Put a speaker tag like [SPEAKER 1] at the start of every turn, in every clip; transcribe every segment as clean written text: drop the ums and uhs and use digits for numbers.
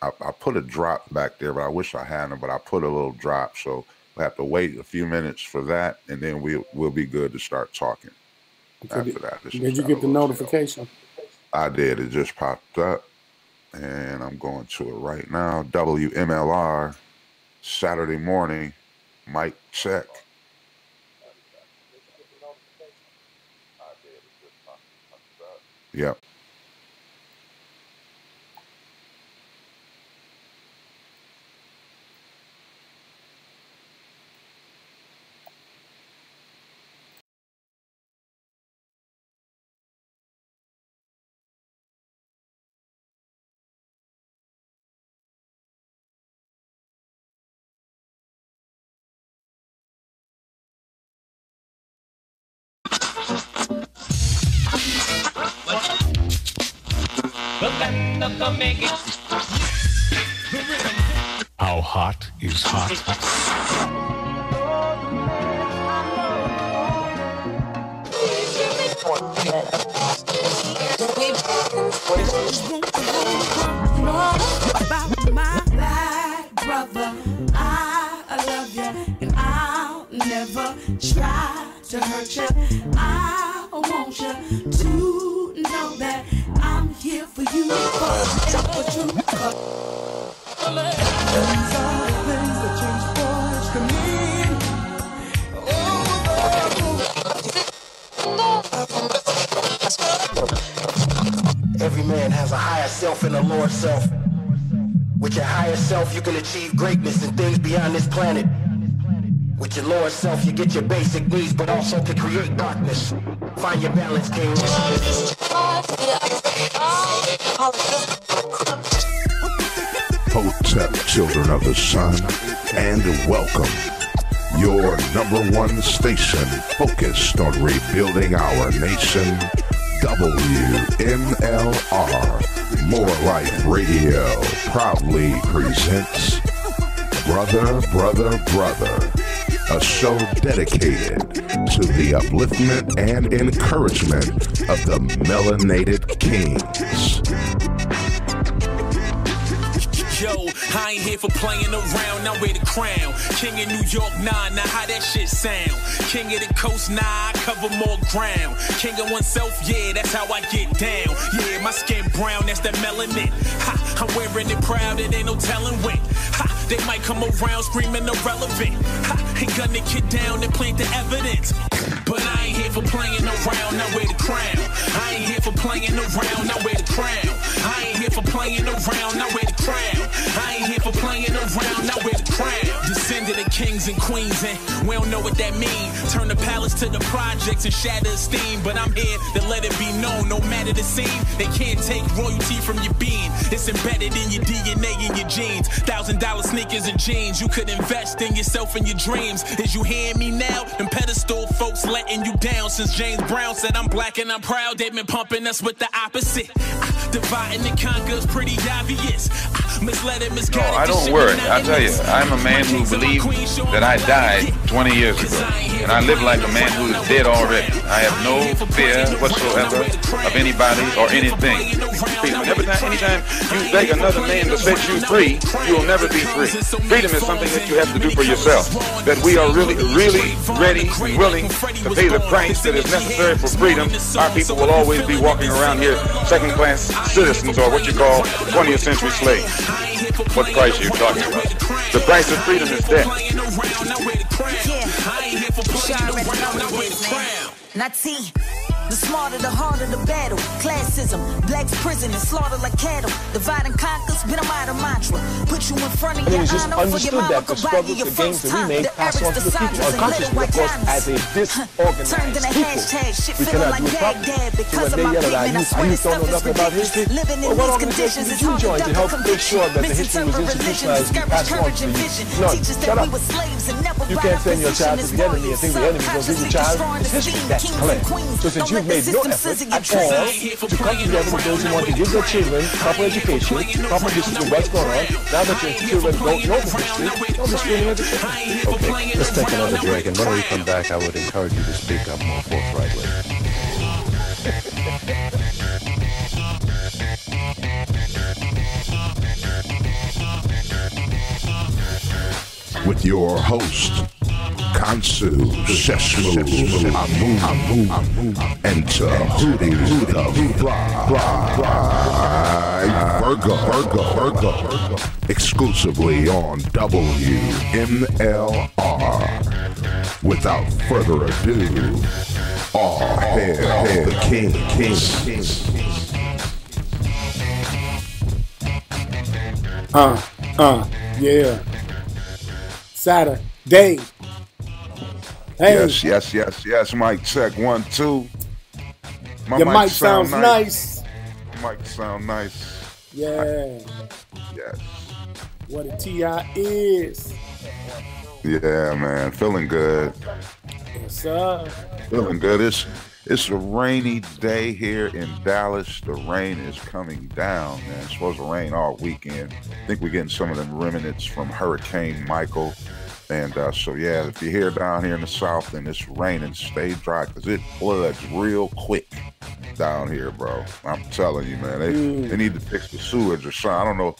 [SPEAKER 1] I put a drop back there, but I wish I hadn't. But I put a little drop, so we have to wait a few minutes for that, and then we'll be good to start talking. After that,
[SPEAKER 2] did you get the notification?
[SPEAKER 1] I did. It just popped up, and I'm going to it right now. WMLR, Saturday morning, mic check. Yep.
[SPEAKER 3] How hot is hot?
[SPEAKER 4] About my black brother, I love you, and I'll never try to hurt you. I want you to know that I'm here for you, for true. These are things that change boys to me.
[SPEAKER 5] Every man has a higher self and a lower self. With your higher self, you can achieve greatness and things beyond this planet. With your lower self, you get your basic needs, but also to create darkness. Find your balance, King.
[SPEAKER 1] Hotep, children of the sun, and welcome. Your #1 station focused on rebuilding our nation. WMLR, More Life Radio, proudly presents Brother, Brother, Brother, a show dedicated to the upliftment and encouragement of the melanated kings.
[SPEAKER 6] Yo, I ain't here for playing around, I'm with the crown. King of New York, nah, now how that shit sound? King of the coast, nah, I cover more ground. King of oneself, yeah, that's how I get down. Yeah, my skin brown, that's that melanin. Ha, I'm wearing it proud, it ain't no telling when. Ha, they might come around screaming irrelevant. Ha, ain't gonna get down and plant the evidence. But I ain't here for playing around, I wear the crown. I ain't here for playing around, I wear the crown. I ain't here for playing around, I wear the crown. I ain't here for playing around, I wear the crown. Descended of kings and queens, and we don't know what that mean. Turn the palace to the projects and shatter esteem. But I'm here to let it be known, no matter the scene, they can't take royalty from your being. It's embedded in your DNA and your genes. $1,000 sneakers and jeans, you could invest in yourself and your dreams. Is you hearing me now? Them pedestal folks letting you down. Since James Brown said I'm black and I'm proud, they've been pumping us with the opposite. Dividing and conquer's pretty obvious. Misled and misguided.
[SPEAKER 7] No, I don't worry. I tell you, I'm a man who believes that I died 20 years ago. And I live like a man who is dead already. I have no fear whatsoever of anybody or anything. And anytime you beg another man to set you free, you will never be free. Freedom is something that you have to do for yourself. That we are really, really ready and willing to pay the price that is necessary for freedom. Our people will always be walking around here second-class citizens, or what you call 20th century slaves. What price are you talking about? The price of freedom is death.
[SPEAKER 4] The smarter, the harder the battle. Classism, blacks prison and slaughter like cattle. Divide and conquer's been a mighty mantra. Put you in front of your honor for your mama could buy you your first time. The Arabs, the Saudis, and little white diamonds. Turned in a hashtag, shit feeling like Baghdad. Because of my pigment, I swear this stuff is ridiculous. Living in these conditions is hard to double conviction. Misinterpret religion, discourage courage and vision. Teach us that we were slaves and never
[SPEAKER 8] you can't send your child to the enemy and think the enemy will give your child his history. That's clear. So since you've made no effort at all to come together with those who want to give their children proper education, proper history of what's going on, now that your children don't know the history, don't be screaming at the children.
[SPEAKER 9] Okay, let's take another break, and when we come back, I would encourage you to speak up more forthrightly.
[SPEAKER 1] with your host, Khonsu, Shesnmu, Amun, and Tehuti, Virgo, exclusively on WMLR. Without further ado, all hail the King.
[SPEAKER 2] Yeah. Saturday. Hey.
[SPEAKER 1] Yes. Mic check 1 2.
[SPEAKER 2] Your mic sounds nice.
[SPEAKER 1] Mic sound nice.
[SPEAKER 2] Yeah.
[SPEAKER 1] Yes.
[SPEAKER 2] What a T.I. is.
[SPEAKER 1] Yeah, man. Feeling good.
[SPEAKER 2] Yes, sir.
[SPEAKER 1] Feeling good. It's a rainy day here in Dallas. The rain is coming down, man. It's supposed to rain all weekend. I think we're getting some of them remnants from Hurricane Michael. And so, yeah, if you're here down here in the South and it's raining, stay dry because it floods real quick down here, bro. I'm telling you, man. They need to fix the sewage or something. I don't know.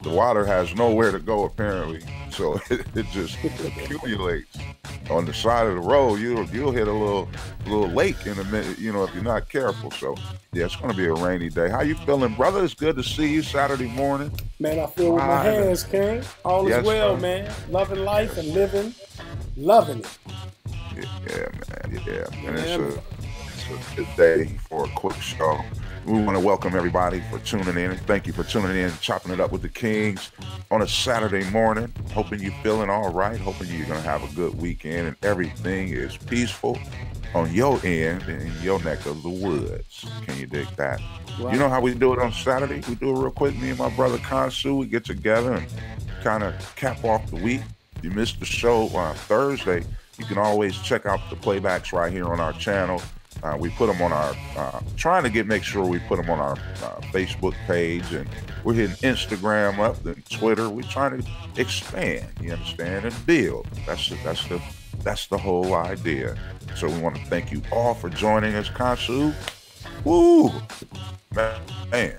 [SPEAKER 1] The water has nowhere to go, apparently. So it just accumulates on the side of the road. You'll hit a little lake in a minute, you know, if you're not careful. So, yeah, it's going to be a rainy day. How you feeling, brother? It's good to see you Saturday morning.
[SPEAKER 2] Man, I feel with my hands, King. All is well, man. Loving life and loving it.
[SPEAKER 1] Yeah, man. And it's a good day for a quick show. We want to welcome everybody for tuning in. Thank you for tuning in, chopping it up with the Kings on a Saturday morning. Hoping you're feeling all right. Hoping you're going to have a good weekend and everything is peaceful on your end in your neck of the woods. Can you dig that? Right. You know how we do it on Saturday? We do it real quick. Me and my brother Khonsu, we get together and kind of cap off the week. If you missed the show on Thursday, you can always check out the playbacks right here on our channel. We put them on our, make sure we put them on our Facebook page, and we're hitting Instagram up and Twitter. We're trying to expand, you understand, and build. That's the whole idea. So we want to thank you all for joining us, Khonsu. Woo, man.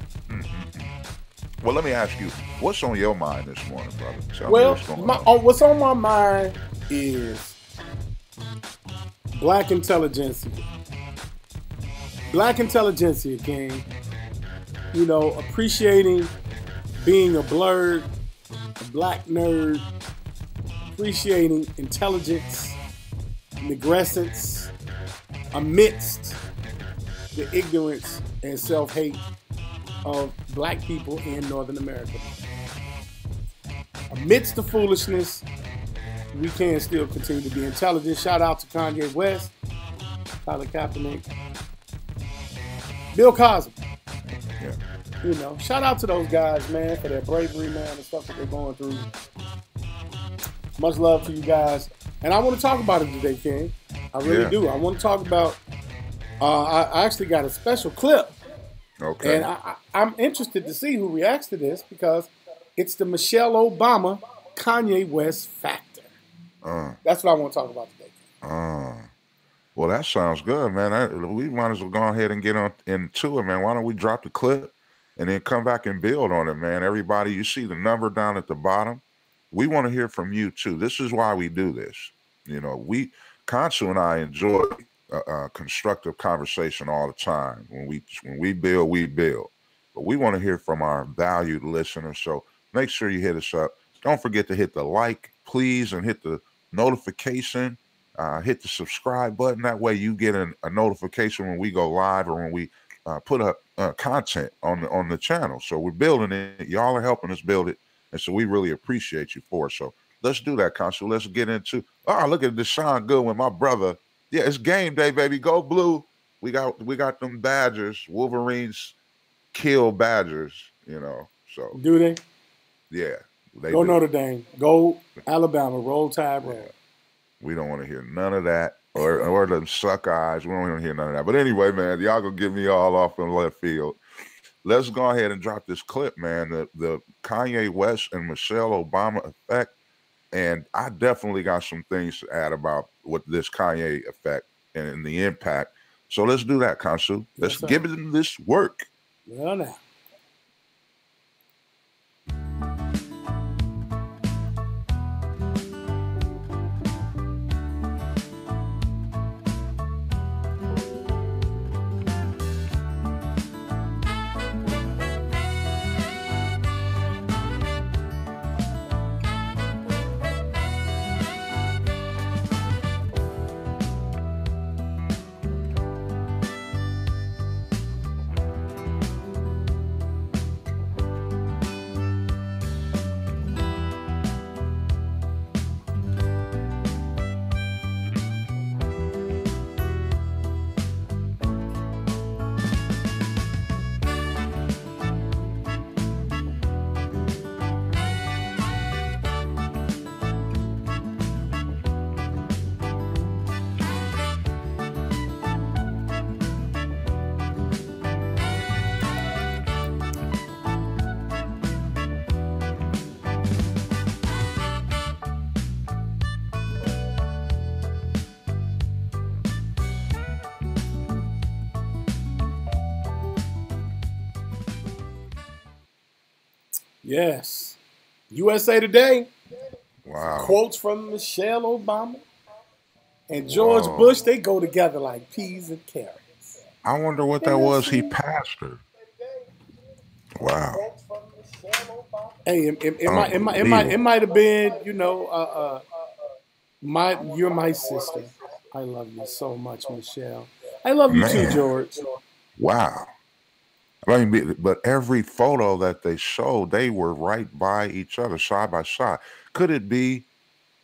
[SPEAKER 1] Well, let me ask you, what's on your mind this morning, brother? Tell me
[SPEAKER 2] what's on my mind is Black intelligentsia. Black intelligentsia, King. You know, appreciating being a blurred, a black nerd, appreciating intelligence, negrescence, amidst the ignorance and self-hate of black people in Northern America. Amidst the foolishness, we can still continue to be intelligent. Shout out to Kanye West, Colin Kaepernick, Bill Cosby.
[SPEAKER 1] Yeah.
[SPEAKER 2] You know, shout out to those guys, man, for their bravery, man, and stuff that they're going through. Much love to you guys. And I want to talk about it today, King. I really do. I want to talk about, I actually got a special clip.
[SPEAKER 1] Okay.
[SPEAKER 2] And I'm interested to see who reacts to this because it's the Michelle Obama Kanye West factor. That's what I want to talk about today.
[SPEAKER 1] Well, that sounds good, man. We might as well go ahead and get into it, man. Why don't we drop the clip and then come back and build on it, man? Everybody, you see the number down at the bottom. We want to hear from you, too. This is why we do this. You know, Khonsu and I enjoy constructive conversation all the time. When we build, we build. But we want to hear from our valued listeners. So make sure you hit us up. Don't forget to hit the like, please, and hit the notification. Hit the subscribe button. That way you get a notification when we go live or when we put up content on the channel. So we're building it. Y'all are helping us build it. And so we really appreciate you for it. So let's do that, Khonsu. Let's get into, look at Deshaun Goodwin, my brother. Yeah, it's game day, baby. Go blue. We got them Badgers. Wolverines kill Badgers, you know. So
[SPEAKER 2] do they?
[SPEAKER 1] Yeah. They
[SPEAKER 2] go
[SPEAKER 1] do.
[SPEAKER 2] Notre Dame. Go Alabama. Roll Tide, roll.
[SPEAKER 1] Yeah. We don't want to hear none of that. Or them suck eyes. We don't want to hear none of that. But anyway, man, y'all gonna get me all off in left field. Let's go ahead and drop this clip, man. The Kanye West and Michelle Obama effect. And I definitely got some things to add about what this Kanye effect and the impact. So let's do that, Khonsu. Let's give it this work.
[SPEAKER 2] Well, now. Yes. USA Today.
[SPEAKER 1] Wow.
[SPEAKER 2] Quotes from Michelle Obama and George Bush. They go together like peas and carrots.
[SPEAKER 1] I wonder what that was he passed her. Wow.
[SPEAKER 2] Hey, it might have been, you know, you're my sister. I love you so much, Michelle. I love you too, George.
[SPEAKER 1] Wow. I mean, but every photo that they showed, they were right by each other, side by side. Could it be?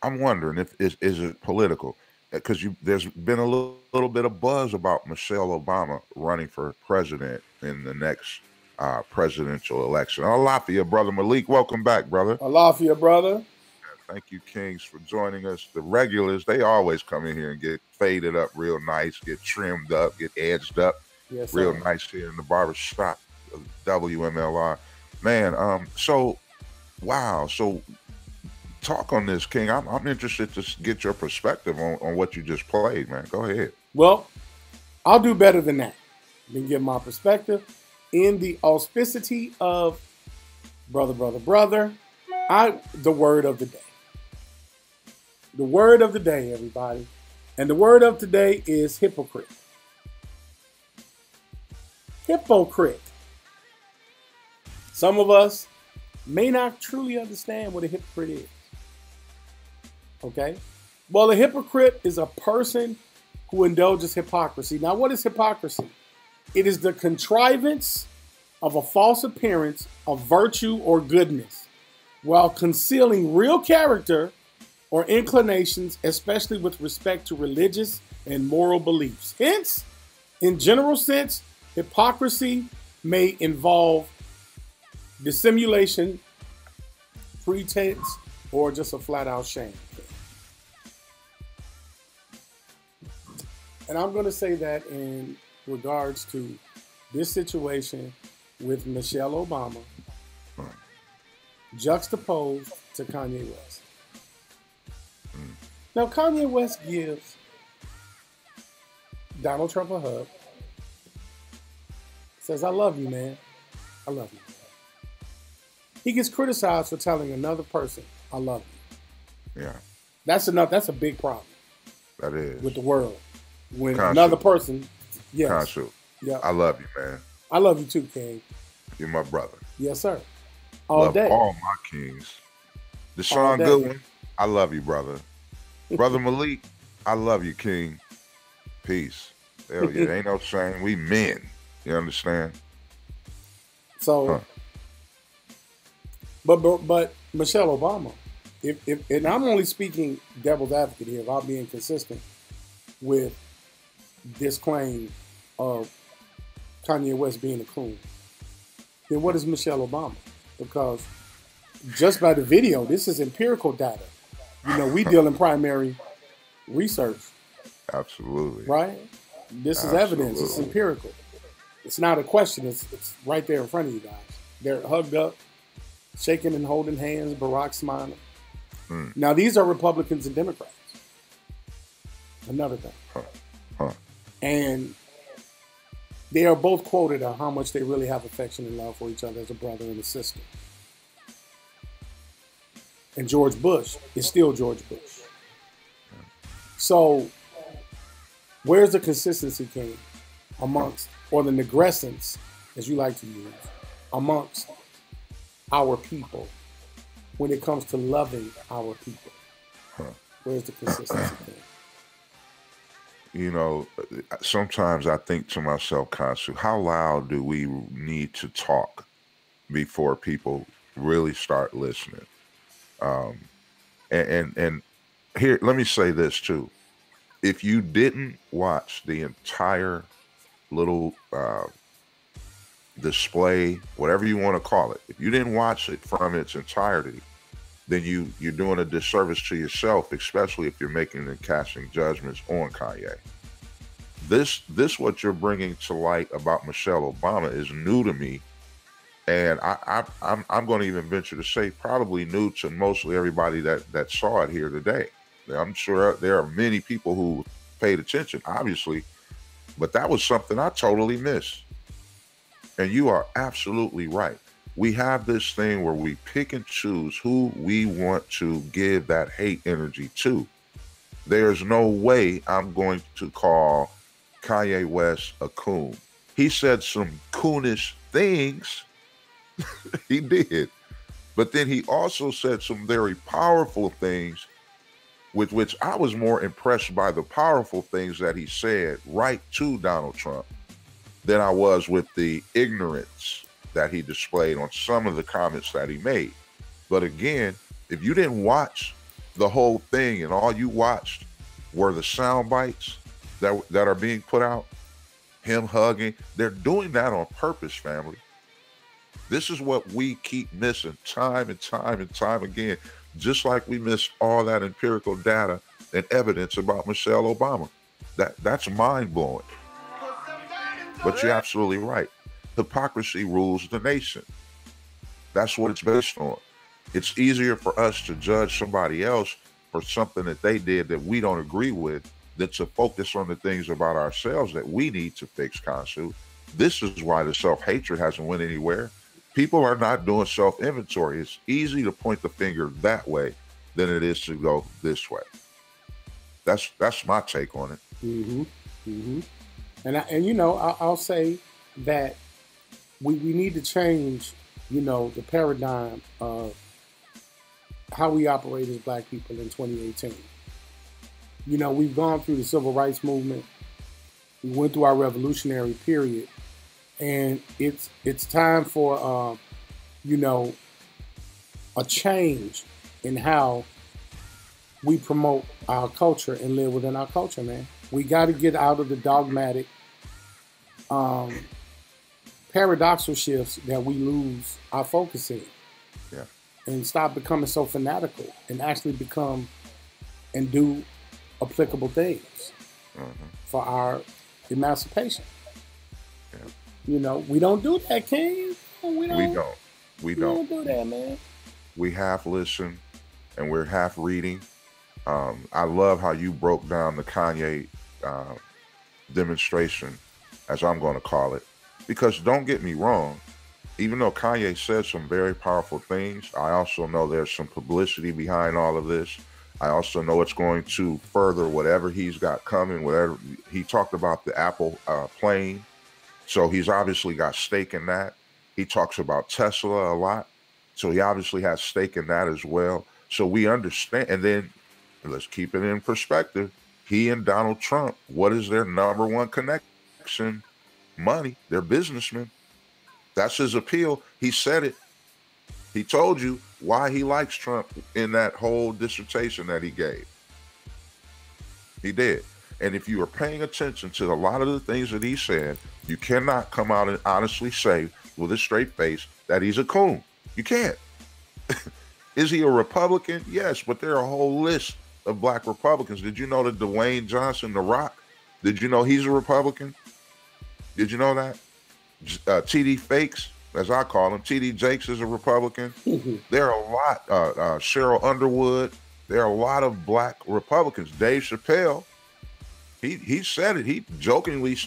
[SPEAKER 1] I'm wondering if is it political? Because there's been a little bit of buzz about Michelle Obama running for president in the next presidential election. Alafia, brother Malik, welcome back, brother.
[SPEAKER 2] Alafia, brother.
[SPEAKER 1] Thank you, Kings, for joining us. The regulars, they always come in here and get faded up real nice, get trimmed up, get edged up.
[SPEAKER 2] Yes,
[SPEAKER 1] real
[SPEAKER 2] sir.
[SPEAKER 1] nice here in the barber shop, WMLR. Man, so, wow. So, talk on this, King. I'm interested to get your perspective on what you just played, man. Go ahead.
[SPEAKER 2] Well, I'll do better than that. Then give my perspective. In the auspicity of brother, the word of the day. The word of the day, everybody. And the word of today is hypocrite. Hypocrite. Some of us may not truly understand what a hypocrite is. Okay? Well, a hypocrite is a person who indulges hypocrisy. Now, what is hypocrisy? It is the contrivance of a false appearance of virtue or goodness while concealing real character or inclinations, especially with respect to religious and moral beliefs. Hence, in general sense, hypocrisy may involve dissimulation, pretense, or just a flat-out shame. And I'm going to say that in regards to this situation with Michelle Obama juxtaposed to Kanye West. Now, Kanye West gives Donald Trump a hug. Says, I love you, man. I love you. He gets criticized for telling another person, I love you.
[SPEAKER 1] Yeah.
[SPEAKER 2] That's enough. That's a big problem.
[SPEAKER 1] That is.
[SPEAKER 2] With the world. When
[SPEAKER 1] Khonsu.
[SPEAKER 2] Another person, yes.
[SPEAKER 1] Khonsu.
[SPEAKER 2] Yeah.
[SPEAKER 1] I love you, man.
[SPEAKER 2] I love you too, King.
[SPEAKER 1] You're my brother.
[SPEAKER 2] Yes, sir. All
[SPEAKER 1] love
[SPEAKER 2] day.
[SPEAKER 1] all my kings. Deshaun Goodwin, I love you, brother. Brother Malik, I love you, King. Peace. Hell yeah, ain't no shame. We men. You understand?
[SPEAKER 2] So, but Michelle Obama, if and I'm only speaking devil's advocate here about being consistent with this claim of Kanye West being a coon, then what is Michelle Obama? Because just by the video, this is empirical data. You know, we deal in primary research.
[SPEAKER 1] Absolutely.
[SPEAKER 2] Right? This is evidence. It's empirical. It's not a question. It's right there in front of you guys. They're hugged up, shaking and holding hands, Barack smiling. Now, these are Republicans and Democrats. Another thing. And they are both quoted on how much they really have affection and love for each other as a brother and a sister. And George Bush is still George Bush. So, where's the consistency, King, amongst, or the negrescence, as you like to use, amongst our people when it comes to loving our people? Where's the consistency, King?
[SPEAKER 1] You know, sometimes I think to myself, Khonsu, how loud do we need to talk before people really start listening? And here, let me say this too. If you didn't watch the entire little display, whatever you want to call it, if you didn't watch it from its entirety, then you're doing a disservice to yourself, especially if you're making and casting judgments on Kanye. This what you're bringing to light about Michelle Obama is new to me, and I'm going to even venture to say probably new to mostly everybody that saw it here today. I'm sure there are many people who paid attention, obviously, but that was something I totally missed. And you are absolutely right. we have this thing where we pick and choose who we want to give that hate energy to. There's no way I'm going to call Kanye West a coon. He said some coonish things. He did. But then he also said some very powerful things, with which I was more impressed by the powerful things that he said right to Donald Trump than I was with the ignorance that he displayed on some of the comments that he made. But again, if you didn't watch the whole thing and all you watched were the sound bites that are being put out, him hugging, they're doing that on purpose, family. This is what we keep missing time and time and time again, just like we miss all that empirical data and evidence about Michelle Obama. That's mind-blowing. But you're absolutely right. Hypocrisy rules the nation. That's what it's based on. It's easier for us to judge somebody else for something that they did that we don't agree with than to focus on the things about ourselves that we need to fix, Khonsu. This is why the self-hatred hasn't went anywhere. People are not doing self-inventory. It's easy to point the finger that way than it is to go this way. That's my take on it.
[SPEAKER 2] Mm-hmm. Mm-hmm. And you know, I'll say that we need to change, you know, the paradigm of how we operate as Black people in 2018. You know, we've gone through the civil rights movement. We went through our revolutionary period. And it's time for, you know, a change in how we promote our culture and live within our culture, man. We got to get out of the dogmatic, paradoxical shifts that we lose our focus in.
[SPEAKER 1] Yeah.
[SPEAKER 2] And stop becoming so fanatical and actually become and do applicable things for our emancipation.
[SPEAKER 1] Yeah.
[SPEAKER 2] You know, we don't do that, King. We don't do that, man.
[SPEAKER 1] We half listen and we're half reading. I love how you broke down the Kanye demonstration, as I'm going to call it, because don't get me wrong, even though Kanye said some very powerful things, I also know there's some publicity behind all of this. I also know it's going to further whatever he's got coming, whatever he talked about the Apple plane. So he's obviously got stake in that. He talks about Tesla a lot. So he obviously has stake in that as well. So we understand. And then let's keep it in perspective. He and Donald Trump, what is their number one connection? Money. They're businessmen. That's his appeal. He said it. He told you why he likes Trump in that whole dissertation that he gave. He did. And if you are paying attention to a lot of the things that he said, you cannot come out and honestly say with a straight face that he's a coon. You can't. Is he a Republican? Yes, but there are a whole list of Black Republicans. Did you know that Dwayne Johnson, The Rock, did you know he's a Republican? Did you know that? TD Fakes, as I call him, TD Jakes is a Republican. There are a lot, Cheryl Underwood, there are a lot of Black Republicans. Dave Chappelle, he said it. He jokingly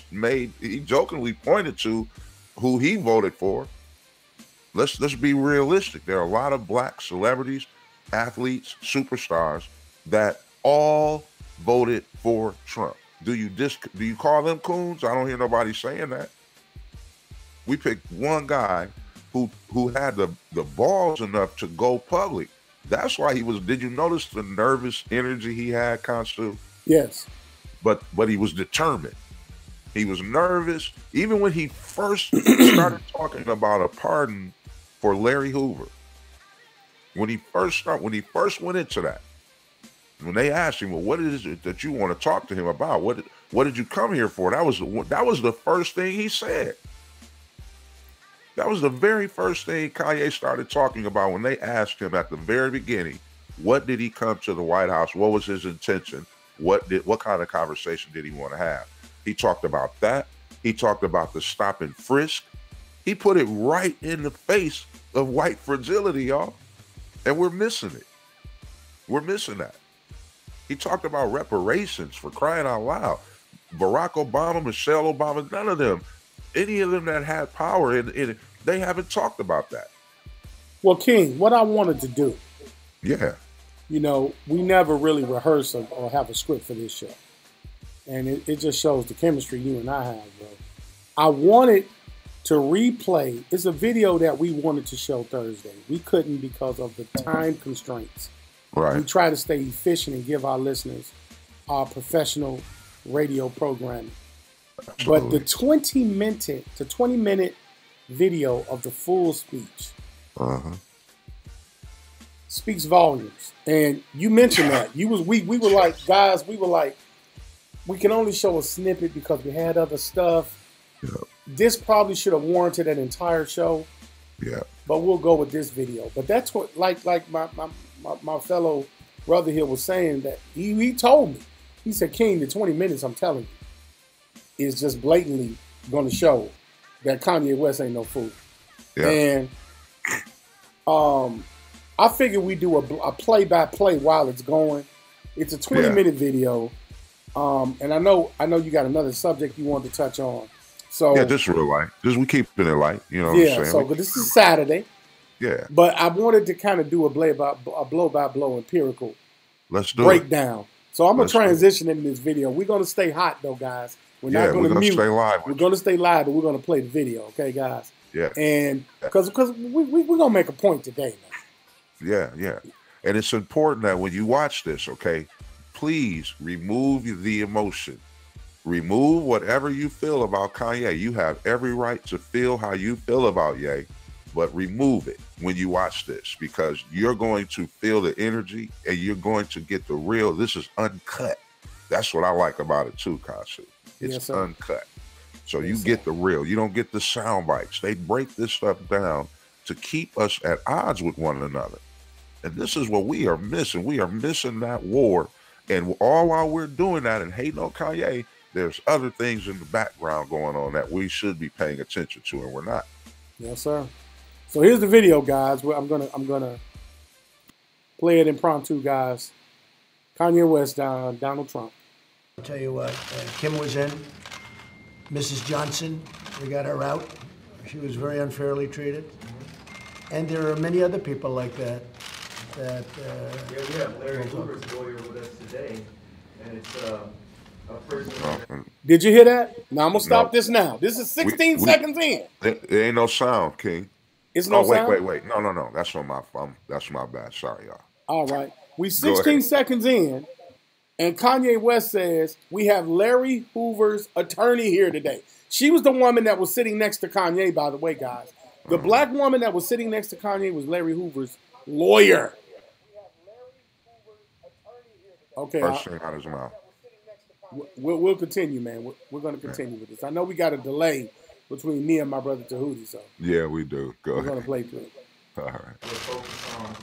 [SPEAKER 1] pointed to who he voted for. Let's be realistic. There are a lot of Black celebrities, athletes, superstars that all voted for Trump. Do you call them coons? I don't hear nobody saying that. We picked one guy who had the balls enough to go public. That's why he was. Did you notice the nervous energy he had, Khonsu?
[SPEAKER 2] Yes.
[SPEAKER 1] But he was determined. He was nervous. Even when he first started talking about a pardon for Larry Hoover, when he first went into that, when they asked him, well, what is it that you want to talk to him about? What did you come here for? That was the first thing he said. That was the very first thing Kanye started talking about when they asked him at the very beginning, what did he come to the White House? What was his intention? What kind of conversation did he want to have? He talked about that. He talked about the stop and frisk. He put it right in the face of white fragility, y'all. And we're missing it. We're missing that. He talked about reparations, for crying out loud. Barack Obama, Michelle Obama, none of them, any of them that had power, and they haven't talked about that.
[SPEAKER 2] Well, King, what I wanted to do.
[SPEAKER 1] Yeah.
[SPEAKER 2] You know, we never really rehearse or have a script for this show. And it just shows the chemistry you and I have, bro. I wanted to replay. It's a video that we wanted to show Thursday. We couldn't because of the time constraints.
[SPEAKER 1] Right.
[SPEAKER 2] We try to stay efficient and give our listeners our professional radio programming.
[SPEAKER 1] Absolutely.
[SPEAKER 2] But the 20-minute video of the full speech speaks volumes. And you mentioned that. We were like, guys, we can only show a snippet because we had other stuff.
[SPEAKER 1] Yeah.
[SPEAKER 2] This probably should have warranted an entire show.
[SPEAKER 1] Yeah.
[SPEAKER 2] But we'll go with this video. But that's what, like my fellow brother here was saying, that he told me. He said, King, the 20 minutes, I'm telling you, is just blatantly going to show that Kanye West ain't no fool.
[SPEAKER 1] Yeah.
[SPEAKER 2] And I figured we do a play-by-play while it's going. It's a 20-minute video. And I know you got another subject you want to touch on. So
[SPEAKER 1] yeah, just real light. Just we keep it light. You know what I'm saying?
[SPEAKER 2] So but this is Saturday.
[SPEAKER 1] Yeah.
[SPEAKER 2] But I wanted to kind of do a blow-by-blow empirical breakdown. So I'm going to transition into this video. We're going to stay hot, though, guys. We're not going to mute.
[SPEAKER 1] Stay live.
[SPEAKER 2] We're going to stay live, but we're going to play the video, okay, guys?
[SPEAKER 1] Yeah.
[SPEAKER 2] And because we're going to make a point today, man.
[SPEAKER 1] Yeah, yeah. And it's important that when you watch this, okay, please remove the emotion. Remove whatever you feel about Kanye. You have every right to feel how you feel about Ye, but remove it when you watch this, because you're going to feel the energy and you're going to get the real. This is uncut. That's what I like about it too, Khonsu. It's uncut. So you get the real. You don't get the sound bites. They break this stuff down to keep us at odds with one another. And this is what we are missing. We are missing that war. And all while we're doing that and hating on Kanye, there's other things in the background going on that we should be paying attention to, and we're not.
[SPEAKER 2] Yes, sir. So here's the video, guys. I'm gonna play it impromptu, guys. Kanye West, Donald Trump.
[SPEAKER 10] I'll tell you what, Kim was in. Mrs. Johnson, we got her out. She was very unfairly treated. And there are many other people like that.
[SPEAKER 11] We have Larry Hoover's lawyer with us today, and it's a person.
[SPEAKER 2] Did you hear that? Now I'm gonna stop this now. This is 16 seconds in.
[SPEAKER 1] There ain't no sound, King.
[SPEAKER 2] It's no sound?
[SPEAKER 1] Wait. No. That's on my phone. That's my bad. Sorry, y'all.
[SPEAKER 2] All right. We 16 seconds in, and Kanye West says, we have Larry Hoover's attorney here today. She was the woman that was sitting next to Kanye, by the way, guys. The black woman that was sitting next to Kanye was Larry Hoover's lawyer. Okay.
[SPEAKER 1] First thing out of his mouth.
[SPEAKER 2] We'll continue, man. We're going to continue with this. I know we got a delay between me and my brother Tehuti, so.
[SPEAKER 1] Yeah, we do.
[SPEAKER 2] We're going to play through it.
[SPEAKER 1] All right.
[SPEAKER 11] We're focused on,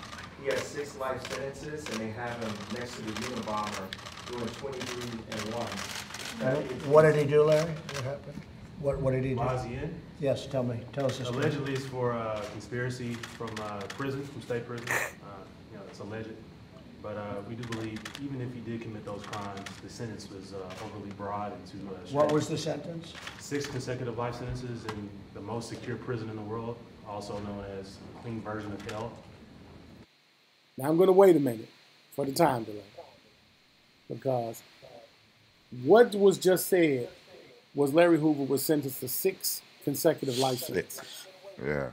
[SPEAKER 11] he has 6 life sentences, and they have him next to the Unabomber doing 23 and 1.
[SPEAKER 10] What did he do, Larry? What happened? What did he do?
[SPEAKER 12] Why is he in?
[SPEAKER 10] Yes, tell us this.
[SPEAKER 12] Allegedly, it's for conspiracy from prison, from state prison. It's alleged. But we do believe, even if he did commit those crimes, the sentence was overly broad and too
[SPEAKER 10] What was the sentence?
[SPEAKER 12] 6 consecutive life sentences in the most secure prison in the world, also known as a clean version of hell.
[SPEAKER 2] Now I'm going to wait a minute for the time delay, because what was just said was Larry Hoover was sentenced to 6 consecutive life sentences.
[SPEAKER 1] Yeah.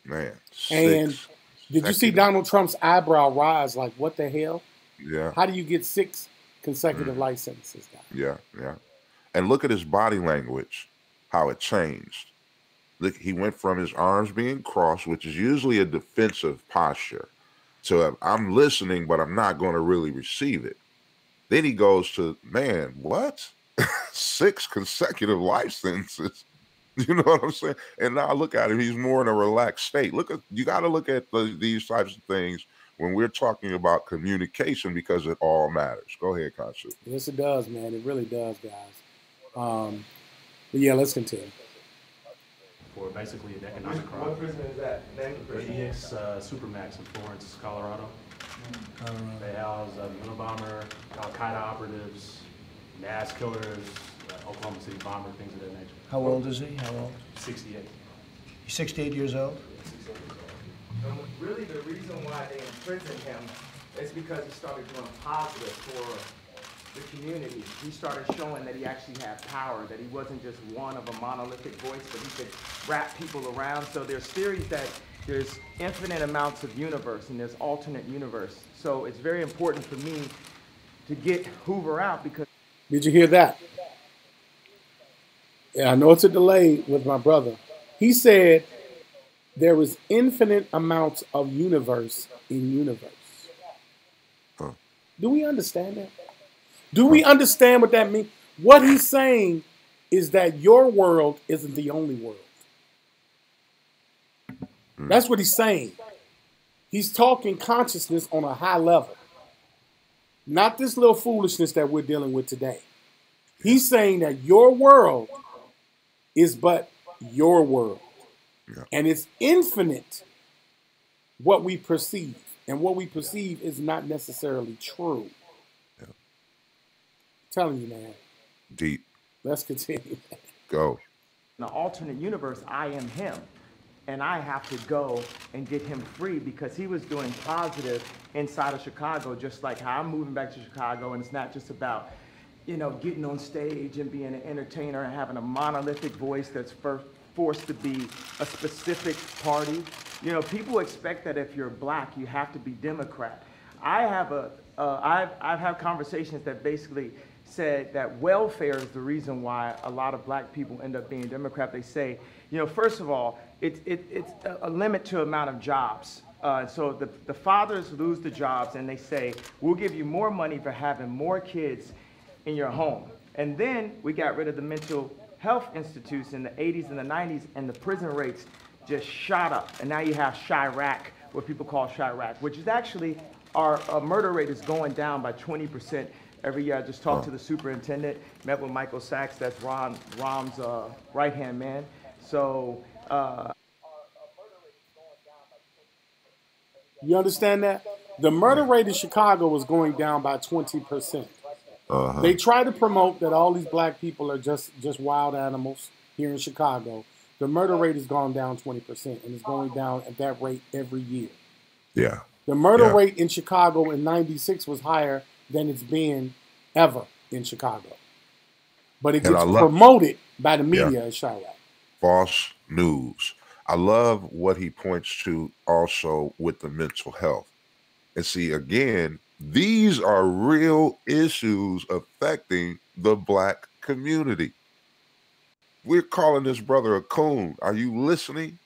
[SPEAKER 1] Man.
[SPEAKER 2] And did you see Donald Trump's eyebrow rise? Like, what the hell?
[SPEAKER 1] Yeah.
[SPEAKER 2] How do you get 6 consecutive life sentences, guys?
[SPEAKER 1] Yeah. And look at his body language, how it changed. Look, he went from his arms being crossed, which is usually a defensive posture, to I'm listening, but I'm not going to really receive it. Then he goes to, man, what? 6 consecutive life sentences. You know what I'm saying? And now look at him; he's more in a relaxed state. You got to look at these types of things when we're talking about communication, because it all matters. Go ahead, Khonsu.
[SPEAKER 2] Yes, it does, man. It really does, guys. But yeah, let's continue.
[SPEAKER 12] For basically an economic crime.
[SPEAKER 11] What prison is that?
[SPEAKER 12] EX Supermax in Florence, Colorado. They house Unabomber, Al-Qaeda operatives, mass killers, Oklahoma City bomber, things of that nature.
[SPEAKER 10] How old is he? How old?
[SPEAKER 12] 68.
[SPEAKER 10] He's 68 years old?
[SPEAKER 11] Really, the reason why they imprisoned him is because he started doing positive for the community. He started showing that he actually had power, that he wasn't just one of a monolithic voice, but he could wrap people around. So there's theories that there's infinite amounts of universe and there's alternate universe. So it's very important for me to get Hoover out because...
[SPEAKER 2] Did you hear that? Yeah, I know it's a delay with my brother. He said there was infinite amounts of universe in universe.
[SPEAKER 1] Huh.
[SPEAKER 2] Do we understand that? Do we understand what that means? What he's saying is that your world isn't the only world. That's what he's saying. He's talking consciousness on a high level. Not this little foolishness that we're dealing with today. He's saying that your world is but your world.
[SPEAKER 1] Yeah.
[SPEAKER 2] And it's infinite what we perceive. And what we perceive is not necessarily true.
[SPEAKER 1] Yeah.
[SPEAKER 2] I'm telling you, man.
[SPEAKER 1] Deep.
[SPEAKER 2] Let's continue.
[SPEAKER 1] Go.
[SPEAKER 11] In the alternate universe, I am him. And I have to go and get him free because he was doing positive inside of Chicago, just like how I'm moving back to Chicago. And it's not just about, you know, getting on stage and being an entertainer and having a monolithic voice that's forced to be a specific party. You know, people expect that if you're black, you have to be Democrat. I've had conversations that basically said that welfare is the reason why a lot of black people end up being Democrat. They say, you know, first of all, it's a limit to amount of jobs. So the fathers lose the jobs and they say, we'll give you more money for having more kids in your home. And then we got rid of the mental health institutes in the 80s and the 90s, and the prison rates just shot up. And now you have Chirac, what people call Chirac, which is actually our murder rate is going down by 20% every year. I just talked to the superintendent, met with Michael Sachs, that's Rom's right-hand man. So,
[SPEAKER 2] you understand that? The murder rate in Chicago was going down by 20%. They try to promote that all these black people are just wild animals here in Chicago. The murder rate has gone down 20%, and it's going down at that rate every year.
[SPEAKER 1] Yeah.
[SPEAKER 2] The murder rate in Chicago in '96 was higher than it's been ever in Chicago. But it gets promoted by the media as Chirac.
[SPEAKER 1] False news. I love what he points to also with the mental health. And see, again, these are real issues affecting the black community. We're calling this brother a coon. Are you listening?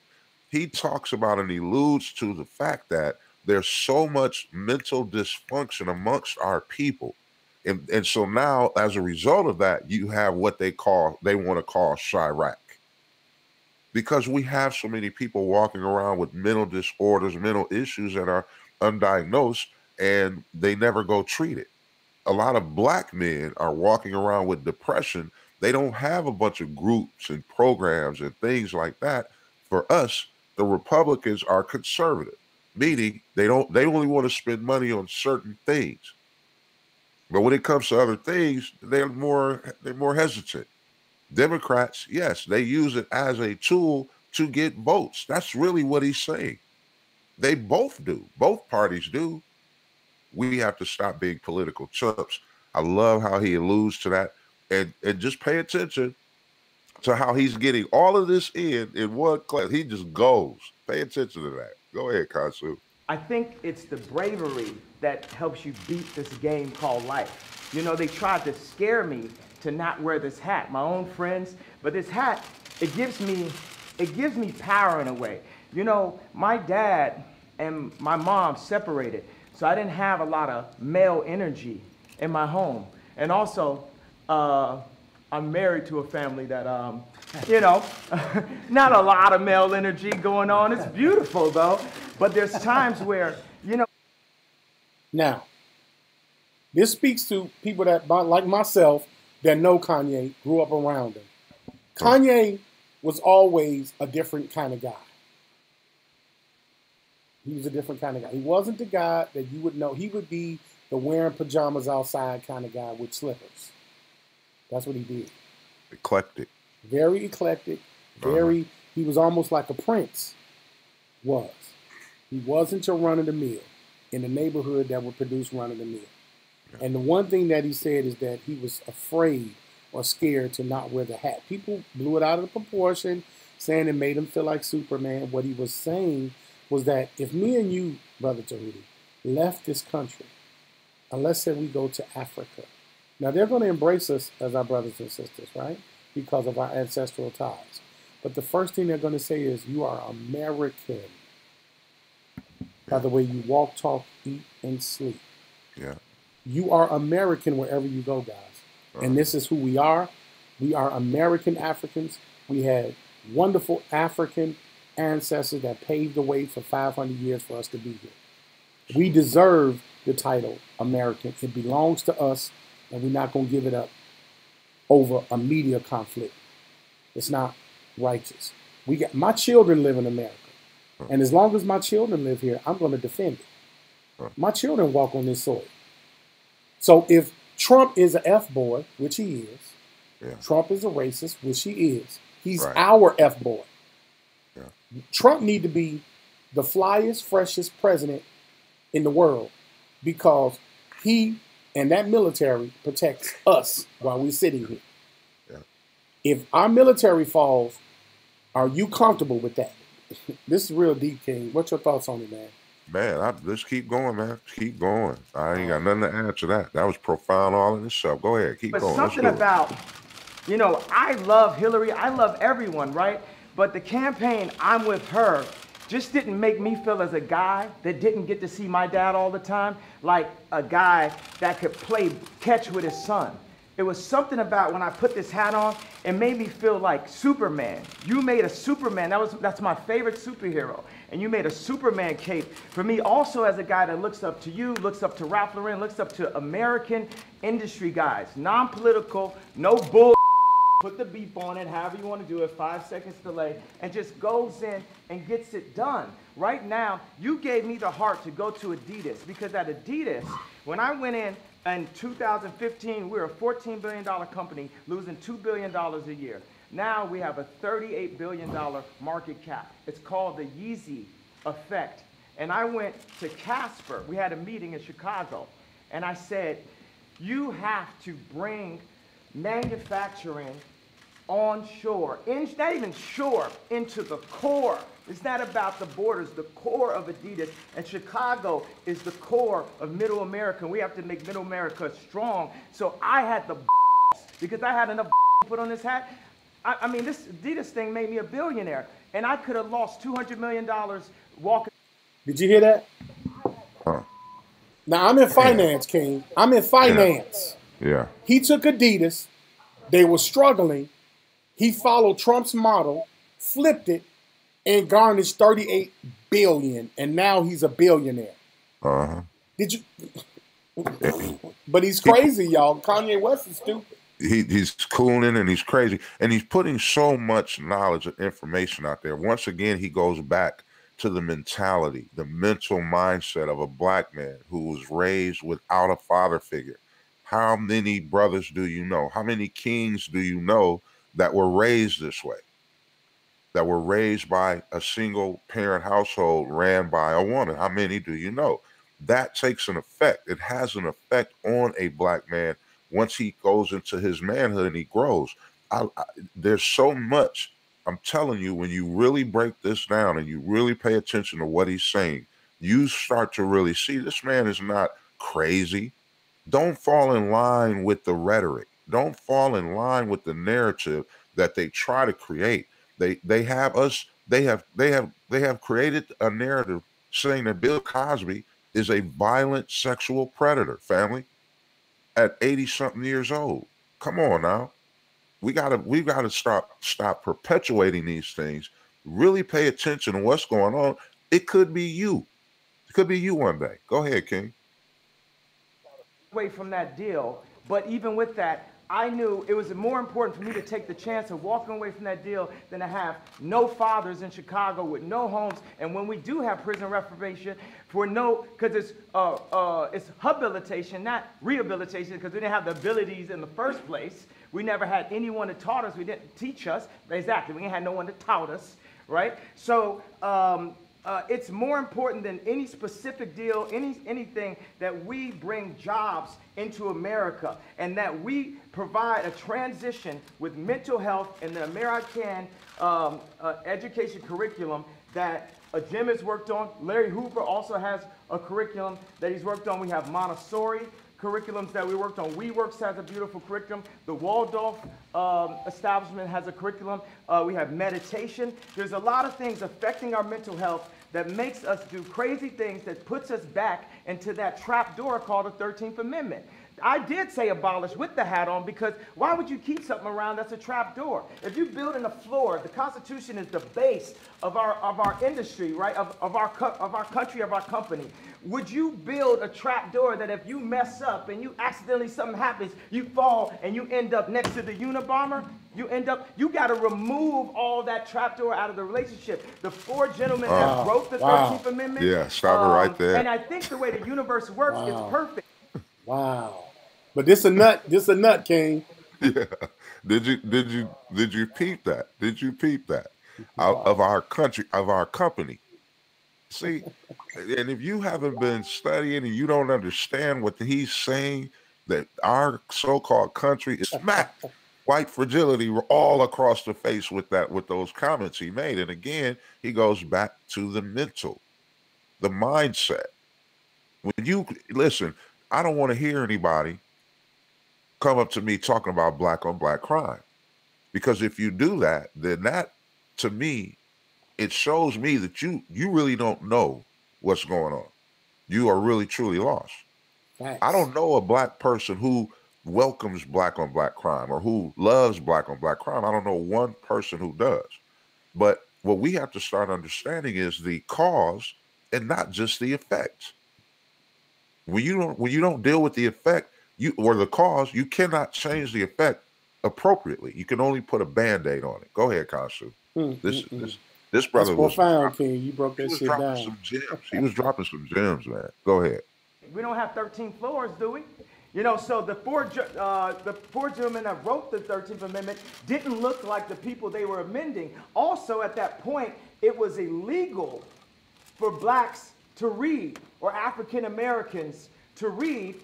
[SPEAKER 1] He talks about and alludes to the fact that there's so much mental dysfunction amongst our people. And so now, as a result of that, you have what they want to call Chirac. Because we have so many people walking around with mental disorders, mental issues that are undiagnosed, and they never go treat it. A lot of black men are walking around with depression. They don't have a bunch of groups and programs and things like that. For us, the Republicans are conservative, meaning they only want to spend money on certain things. But when it comes to other things, they're more hesitant. Democrats, yes, they use it as a tool to get votes. That's really what he's saying. They both do. Both parties do. We have to stop being political chumps. I love how he alludes to that. And just pay attention to how he's getting all of this in one class. He just goes. Pay attention to that. Go ahead, Khonsu.
[SPEAKER 11] I think it's the bravery that helps you beat this game called life. You know, they tried to scare me to not wear this hat, my own friends, but this hat, it gives me power in a way. You know, my dad and my mom separated, so I didn't have a lot of male energy in my home. And also, I'm married to a family that, you know, not a lot of male energy going on. It's beautiful though, but there's times where, you know.
[SPEAKER 2] Now, this speaks to people that, like myself, that know Kanye, grew up around him. Kanye was always a different kind of guy. He was a different kind of guy. He wasn't the guy that you would know. He would be the wearing pajamas outside kind of guy with slippers. That's what he did.
[SPEAKER 1] Eclectic.
[SPEAKER 2] Very eclectic. Very, he was almost like a prince was. He wasn't your run-of-the-mill in the neighborhood that would produce run-of-the-mill. And the one thing that he said is that he was afraid or scared to not wear the hat. People blew it out of proportion, saying it made him feel like Superman. What he was saying was that if me and you, Brother Tehuti, left this country, and let's say we go to Africa, now they're going to embrace us as our brothers and sisters, right? Because of our ancestral ties. But the first thing they're going to say is, you are American. By the way you walk, talk, eat, and sleep.
[SPEAKER 1] Yeah.
[SPEAKER 2] You are American wherever you go, guys. And this is who we are. We are American Africans. We had wonderful African ancestors that paved the way for 500 years for us to be here. We deserve the title American. It belongs to us, and we're not going to give it up over a media conflict. It's not righteous. My children live in America. And as long as my children live here, I'm going to defend it. My children walk on this soil. So if Trump is an F-boy, which he is, Trump is a racist, which he is, he's our F-boy. Trump need to be the flyest, freshest president in the world because he and that military protects us while we're sitting here. If our military falls, are you comfortable with that? This is real deep, King. What's your thoughts on it, man?
[SPEAKER 1] Man, let's keep going, man. Keep going. I ain't got nothing to add to that. That was profound all in itself. Go ahead, keep going.
[SPEAKER 11] Something about, you know, I love Hillary. I love everyone, right? But the campaign, I'm with her, just didn't make me feel as a guy that didn't get to see my dad all the time, like a guy that could play catch with his son. It was something about when I put this hat on, it made me feel like Superman. You made a Superman. That's my favorite superhero. And you made a Superman cape for me also as a guy that looks up to you, looks up to Ralph Lauren, looks up to American industry guys. Non-political, no bull. Put the beep on it, however you want to do it, 5 seconds delay, and just goes in and gets it done. Right now, you gave me the heart to go to Adidas because at Adidas, when I went in 2015, we were a $14 billion company losing $2 billion a year. Now we have a $38 billion market cap. It's called the Yeezy effect. And I went to Casper. We had a meeting in Chicago. And I said, you have to bring manufacturing onshore, not even shore, into the core. It's not about the borders, the core of Adidas. And Chicago is the core of Middle America. We have to make Middle America strong. So I had the because I had enough to put on this hat. I mean, this Adidas thing made me a billionaire. And I could have lost $200 million walking.
[SPEAKER 2] Did you hear that? Now, I'm in finance, King. I'm in finance.
[SPEAKER 1] Yeah.
[SPEAKER 2] He took Adidas. They were struggling. He followed Trump's model, flipped it, and garnished $38 billion. And now he's a billionaire. Did you? But he's crazy, y'all. Kanye West is stupid.
[SPEAKER 1] He's cooling and he's crazy. And he's putting so much knowledge and information out there. Once again, he goes back to the mentality, the mental mindset of a black man who was raised without a father figure. How many brothers do you know? How many kings do you know that were raised this way? That were raised by a single parent household ran by a woman? How many do you know? That takes an effect. It has an effect on a black man once he goes into his manhood and he grows. There's so much. I'm telling you, when you really break this down and you really pay attention to what he's saying, you start to really see this man is not crazy. Don't fall in line with the rhetoric. Don't fall in line with the narrative that they try to create. They have created a narrative saying that Bill Cosby is a violent sexual predator, family, at 80-something years old. Come on now. We gotta stop perpetuating these things. Really pay attention to what's going on. It could be you. It could be you one day. Go ahead, King.
[SPEAKER 11] Away from that deal, but even with that, I knew it was more important for me to take the chance of walking away from that deal than to have no fathers in Chicago with no homes. And when we do have prison reformation, because it's habilitation, not rehabilitation, because we didn't have the abilities in the first place. We never had anyone that taught us. We didn't teach us. Exactly. We ain't had no one that taught us, right? So it's more important than any specific deal, anything, that we bring jobs into America and that we provide a transition with mental health in the American education curriculum that Jim has worked on. Larry Hoover also has a curriculum that he's worked on. We have Montessori curriculums that we worked on. WeWorks has a beautiful curriculum. The Waldorf establishment has a curriculum. We have meditation. There's a lot of things affecting our mental health that makes us do crazy things, that puts us back into that trap door called the 13th Amendment. I did say abolish with the hat on, because why would you keep something around that's a trap door? If you build in the floor, the Constitution is the base of our industry, right? Of our country, of our company. Would you build a trap door that if you mess up and you accidentally something happens, you fall and you end up next to the Unabomber? You got to remove all that trap door out of the relationship. The four gentlemen that wrote the 13th Amendment.
[SPEAKER 1] Yeah, stop it right there.
[SPEAKER 11] And I think the way the universe works is perfect.
[SPEAKER 2] Wow. But this a nut, King.
[SPEAKER 1] Yeah. Did you peep that? Did you peep that? Of our country, of our company. See, and if you haven't been studying and you don't understand what he's saying, that our so-called country is smacked white fragility all across the face with those comments he made. And again, he goes back to the mental, the mindset. When you listen, I don't want to hear anybody come up to me talking about black on black crime. Because if you do that, then that, to me, it shows me that you really don't know what's going on. You are really, truly lost.
[SPEAKER 2] Thanks.
[SPEAKER 1] I don't know a black person who welcomes black on black crime or who loves black on black crime. I don't know one person who does. But what we have to start understanding is the cause and not just the effect. When you don't deal with the effect, or the cause, you cannot change the effect appropriately. You can only put a Band-Aid on it. Go ahead, Khonsu. This brother
[SPEAKER 2] That's
[SPEAKER 1] was
[SPEAKER 2] profound, King. You broke that shit down.
[SPEAKER 1] Some gems. He was dropping some gems, man. Go ahead.
[SPEAKER 11] We don't have 13 floors, do we? You know, so the four gentlemen that wrote the 13th Amendment didn't look like the people they were amending. Also, at that point, it was illegal for blacks to read or African Americans to read.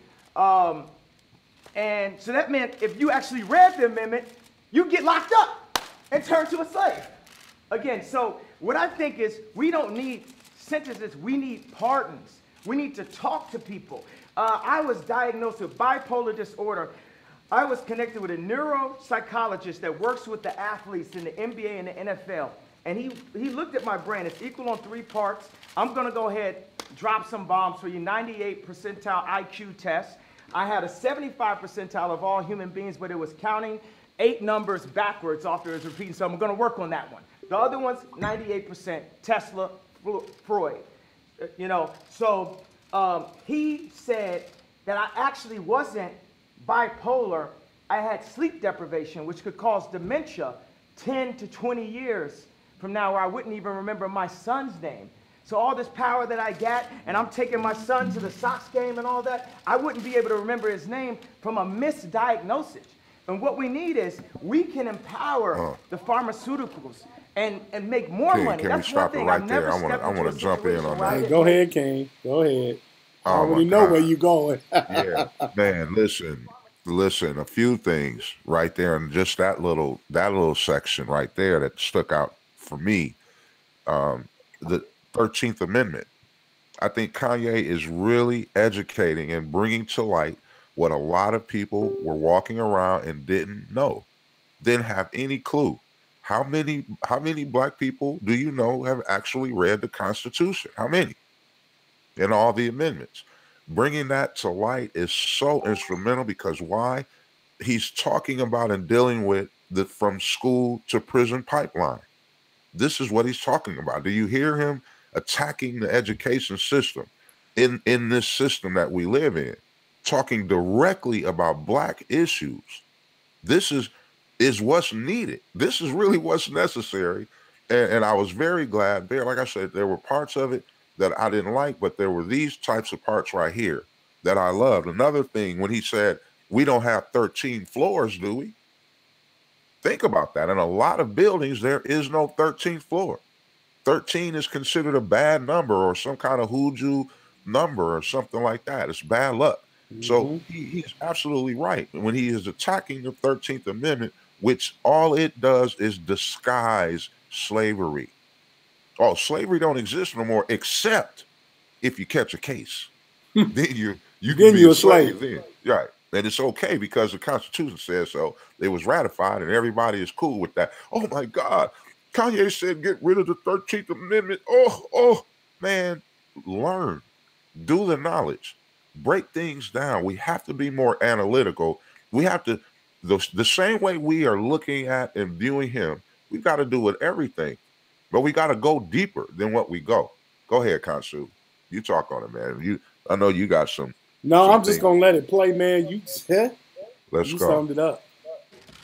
[SPEAKER 11] And so that meant if you actually read the amendment, you get locked up and turned to a slave. Again, so what I think is we don't need sentences, we need pardons. We need to talk to people. I was diagnosed with bipolar disorder. I was connected with a neuropsychologist that works with the athletes in the NBA and the NFL. And he looked at my brain. It's equal on 3 parts. I'm going to go ahead, drop some bombs for you. 98 percentile IQ test. I had a 75 percentile of all human beings, but it was counting 8 numbers backwards after it was repeating. So I'm going to work on that one. The other one's 98%, Tesla, Freud. You know, so he said that I actually wasn't bipolar. I had sleep deprivation, which could cause dementia 10 to 20 years from now, where I wouldn't even remember my son's name. So all this power that I got, and I'm taking my son to the Sox game and all that, I wouldn't be able to remember his name from a misdiagnosis. And what we need is we can empower the pharmaceuticals and make more money.
[SPEAKER 1] Can
[SPEAKER 11] That's
[SPEAKER 1] we stop
[SPEAKER 11] one thing.
[SPEAKER 1] it right there? I want to jump in on that.
[SPEAKER 2] Hey, go ahead, King. Go ahead. I already know where you're going.
[SPEAKER 1] Yeah, man. Listen. A few things right there, and just that little section right there that stuck out for me. The 13th Amendment. I think Kanye is really educating and bringing to light what a lot of people were walking around and didn't know, didn't have any clue. How many black people do you know have actually read the Constitution? How many? And all the amendments. Bringing that to light is so instrumental because why? He's talking about and dealing with the from school to prison pipeline. This is what he's talking about. Do you hear him attacking the education system in this system that we live in, talking directly about black issues? This is what's needed. This is really what's necessary. And I was very glad there. Like I said, there were parts of it that I didn't like, but there were these types of parts right here that I loved. Another thing, when he said, we don't have 13 floors, do we? Think about that. In a lot of buildings, there is no 13th floor. 13 is considered a bad number or some kind of hoodoo number or something like that. It's bad luck. So he's absolutely right. When he is attacking the 13th Amendment, which all it does is disguise slavery. Oh, slavery don't exist no more except if you catch a case. Then you can be a slave then. Right. And it's okay because the Constitution says so. It was ratified and everybody is cool with that. Oh my God. Kanye said get rid of the 13th Amendment. Oh, man, learn. Do the knowledge. Break things down. We have to be more analytical. We have to, the same way we are looking at and viewing him, we've got to do with everything. But we got to go deeper than what we go. Go ahead, Khonsu. You talk on it, man. I know you got some.
[SPEAKER 2] No, I'm just going to let it play, man.
[SPEAKER 1] Let's
[SPEAKER 2] go.
[SPEAKER 1] Summed
[SPEAKER 2] it up.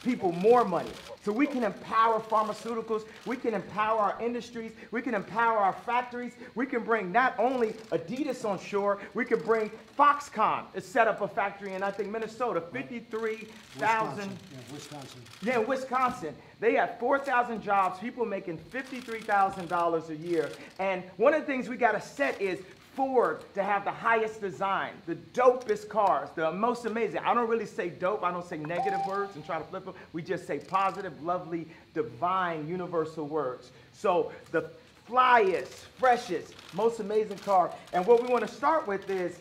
[SPEAKER 11] People more money. So we can empower pharmaceuticals, we can empower our industries, we can empower our factories, we can bring not only Adidas on shore, we can bring Foxconn to set up a factory in, I think, Minnesota, 53,000.
[SPEAKER 10] Wisconsin.
[SPEAKER 11] Yeah, in Wisconsin. They have 4,000 jobs, people making $53,000 a year. And one of the things we got to set is Ford to have the highest design, the dopest cars, the most amazing. I don't really say dope. I don't say negative words and try to flip them. We just say positive, lovely, divine, universal words. So the flyest, freshest, most amazing car. And what we want to start with is,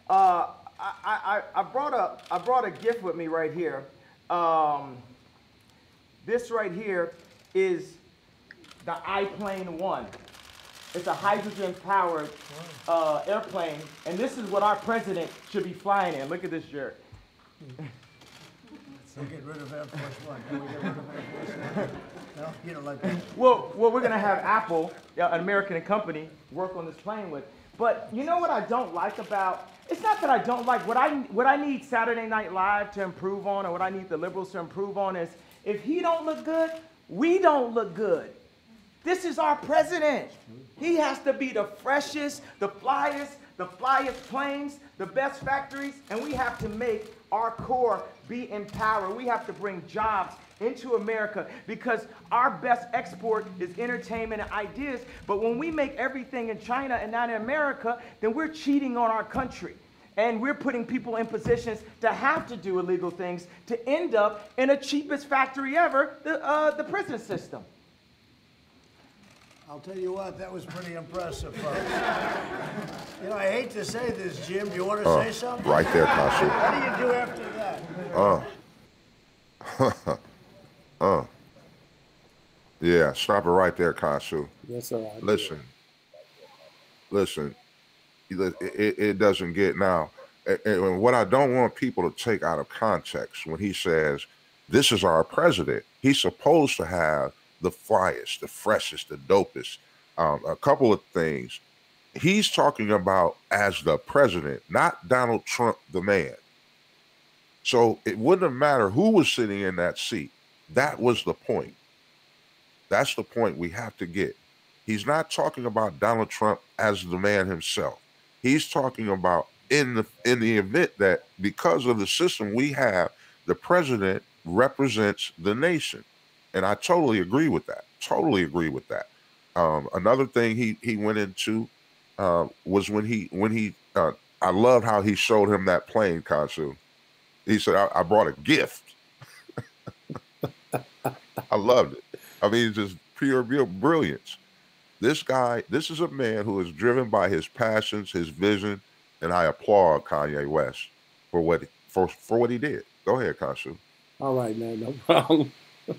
[SPEAKER 11] I brought a gift with me right here. This right here is the iPlane 1. It's a hydrogen-powered airplane, and this is what our president should be flying in. Look at this jerk.
[SPEAKER 10] So get rid of Air Force One. Can we get rid of Air Force One? No, you don't like that.
[SPEAKER 11] Well, we're going to have Apple, an American company, work on this plane with. But you know what I don't like about? It's not that I don't like. What I need Saturday Night Live to improve on, or what I need the liberals to improve on is, if he don't look good, we don't look good. This is our president. He has to be the freshest, the flyest planes, the best factories, and we have to make our core be empowered. We have to bring jobs into America because our best export is entertainment and ideas. But when we make everything in China and not in America, then we're cheating on our country. And we're putting people in positions to have to do illegal things to end up in the cheapest factory ever, the prison system.
[SPEAKER 10] I'll tell you what, that was pretty impressive, folks. You know, I hate to say this, Jim. Do you want to say something?
[SPEAKER 1] Right there, Khonsu.
[SPEAKER 10] What do you do after that?
[SPEAKER 1] Yeah, stop it right there, Khonsu.
[SPEAKER 2] Yes, sir.
[SPEAKER 1] Listen. It doesn't get now. And what I don't want people to take out of context when he says, this is our president, he's supposed to have the flyest, the freshest, the dopest. A couple of things. He's talking about as the president, not Donald Trump, the man. So it wouldn't have mattered who was sitting in that seat. That was the point. That's the point we have to get. He's not talking about Donald Trump as the man himself. He's talking about in the event that because of the system we have, the president represents the nation. And I totally agree with that. Totally agree with that. Another thing he went into was when he I love how he showed him that plane, Khonsu. He said, I brought a gift. I loved it. I mean, it's just pure brilliance. This guy, this is a man who is driven by his passions, his vision, and I applaud Kanye West for what he did. Go ahead, Khonsu.
[SPEAKER 2] All right, man, no problem.
[SPEAKER 10] Would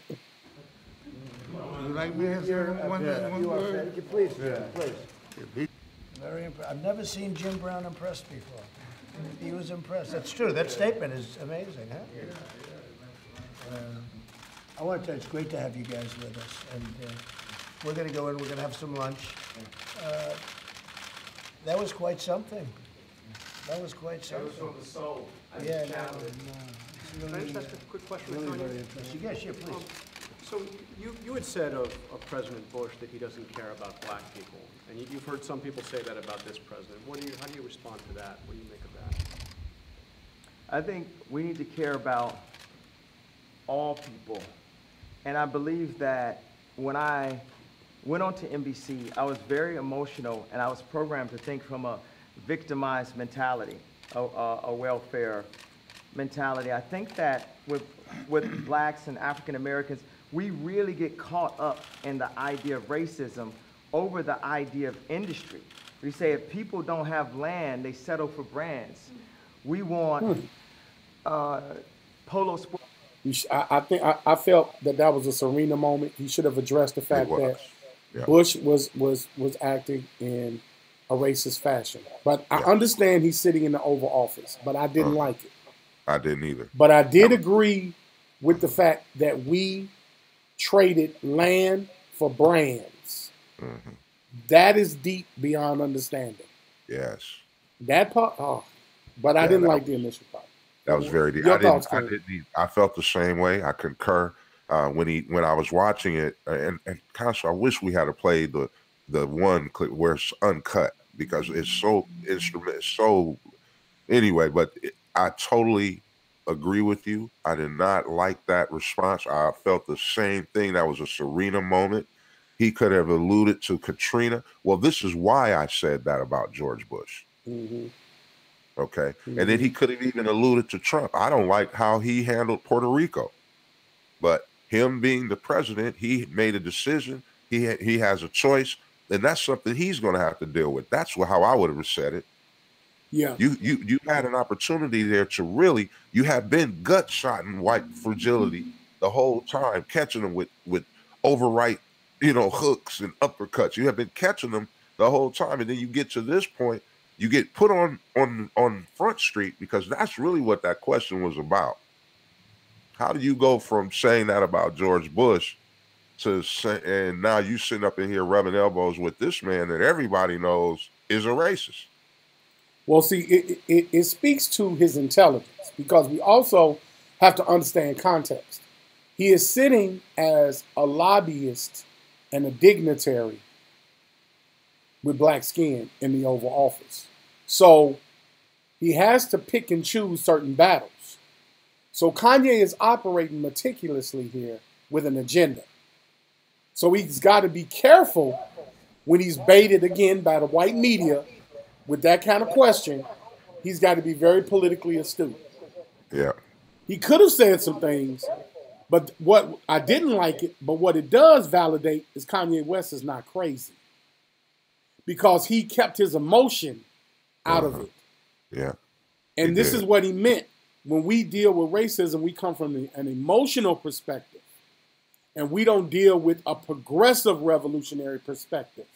[SPEAKER 10] you like me to answer one word? Please, please. Very impressed. I've never seen Jim Brown impressed before. He was impressed. That's true. That statement is amazing, huh? I want to tell you, it's great to have you guys with us. And we're going to go in, we're going to have some lunch. That was quite something. That was quite something. That was from the soul. Yeah, no,
[SPEAKER 13] Can I just ask a quick question?
[SPEAKER 10] really very interesting. Yes, yeah, please.
[SPEAKER 13] So you had said of President Bush that he doesn't care about black people, and you've heard some people say that about this president. How do you respond to that? What do you make of that?
[SPEAKER 11] I think we need to care about all people. And I believe that when I went on to NBC. I was very emotional, and I was programmed to think from a victimized mentality, a welfare mentality. I think that with blacks and African Americans, we really get caught up in the idea of racism over the idea of industry. We say if people don't have land, they settle for brands. We want polo sport.
[SPEAKER 2] I felt that was a Serena moment. He should have addressed the fact that Bush was acting in a racist fashion. But I understand he's sitting in the Oval Office, but I didn't like it.
[SPEAKER 1] I didn't either.
[SPEAKER 2] But I did agree with the fact that we traded land for brands.
[SPEAKER 1] Mm-hmm.
[SPEAKER 2] That is deep beyond understanding.
[SPEAKER 1] Yes.
[SPEAKER 2] That part, but I didn't like the initial part.
[SPEAKER 1] That was very deep. I felt the same way. I concur. When I was watching it, and Kounsel, I wish we had played the one clip where it's uncut because it's so anyway. But I totally agree with you. I did not like that response. I felt the same thing. That was a Serena moment. He could have alluded to Katrina. Well, this is why I said that about George Bush.
[SPEAKER 2] Mm-hmm.
[SPEAKER 1] Okay. Mm-hmm. And then he could have even alluded to Trump. I don't like how he handled Puerto Rico. But him being the president, he made a decision. He has a choice. And that's something he's going to have to deal with. That's how I would have said it.
[SPEAKER 2] Yeah.
[SPEAKER 1] You had an opportunity there to really, you have been gut shot in white fragility the whole time, catching them with overright, hooks and uppercuts. You have been catching them the whole time. And then you get to this point, you get put on Front Street because that's really what that question was about. How do you go from saying that about George Bush to say, and now you sitting up in here rubbing elbows with this man that everybody knows is a racist?
[SPEAKER 2] Well, see, it speaks to his intelligence because we also have to understand context. He is sitting as a lobbyist and a dignitary with black skin in the Oval Office. So he has to pick and choose certain battles. So Kanye is operating meticulously here with an agenda. So he's got to be careful when he's baited again by the white media with that kind of question. He's got to be very politically astute.
[SPEAKER 1] Yeah.
[SPEAKER 2] He could have said some things, but what I didn't like it, but what it does validate is Kanye West is not crazy because he kept his emotion out of it.
[SPEAKER 1] Yeah.
[SPEAKER 2] And this is what he meant. When we deal with racism, we come from an emotional perspective. And we don't deal with a progressive revolutionary perspective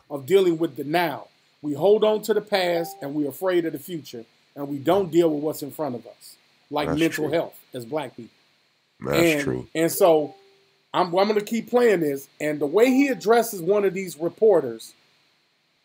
[SPEAKER 2] of dealing with the now. We hold on to the past and we're afraid of the future. And we don't deal with what's in front of us, like mental health as black people.
[SPEAKER 1] That's true.
[SPEAKER 2] And so I'm going to keep playing this. And the way he addresses one of these reporters,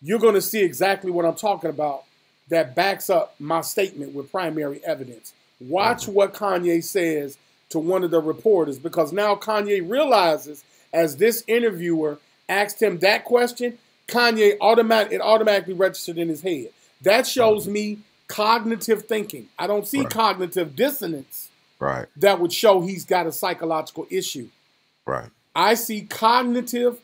[SPEAKER 2] you're going to see exactly what I'm talking about that backs up my statement with primary evidence. Watch what Kanye says to one of the reporters, because now Kanye realizes, as this interviewer asked him that question, it automatically registered in his head. That shows me cognitive thinking. I don't see cognitive dissonance that would show he's got a psychological issue.
[SPEAKER 1] Right.
[SPEAKER 2] I see cognitive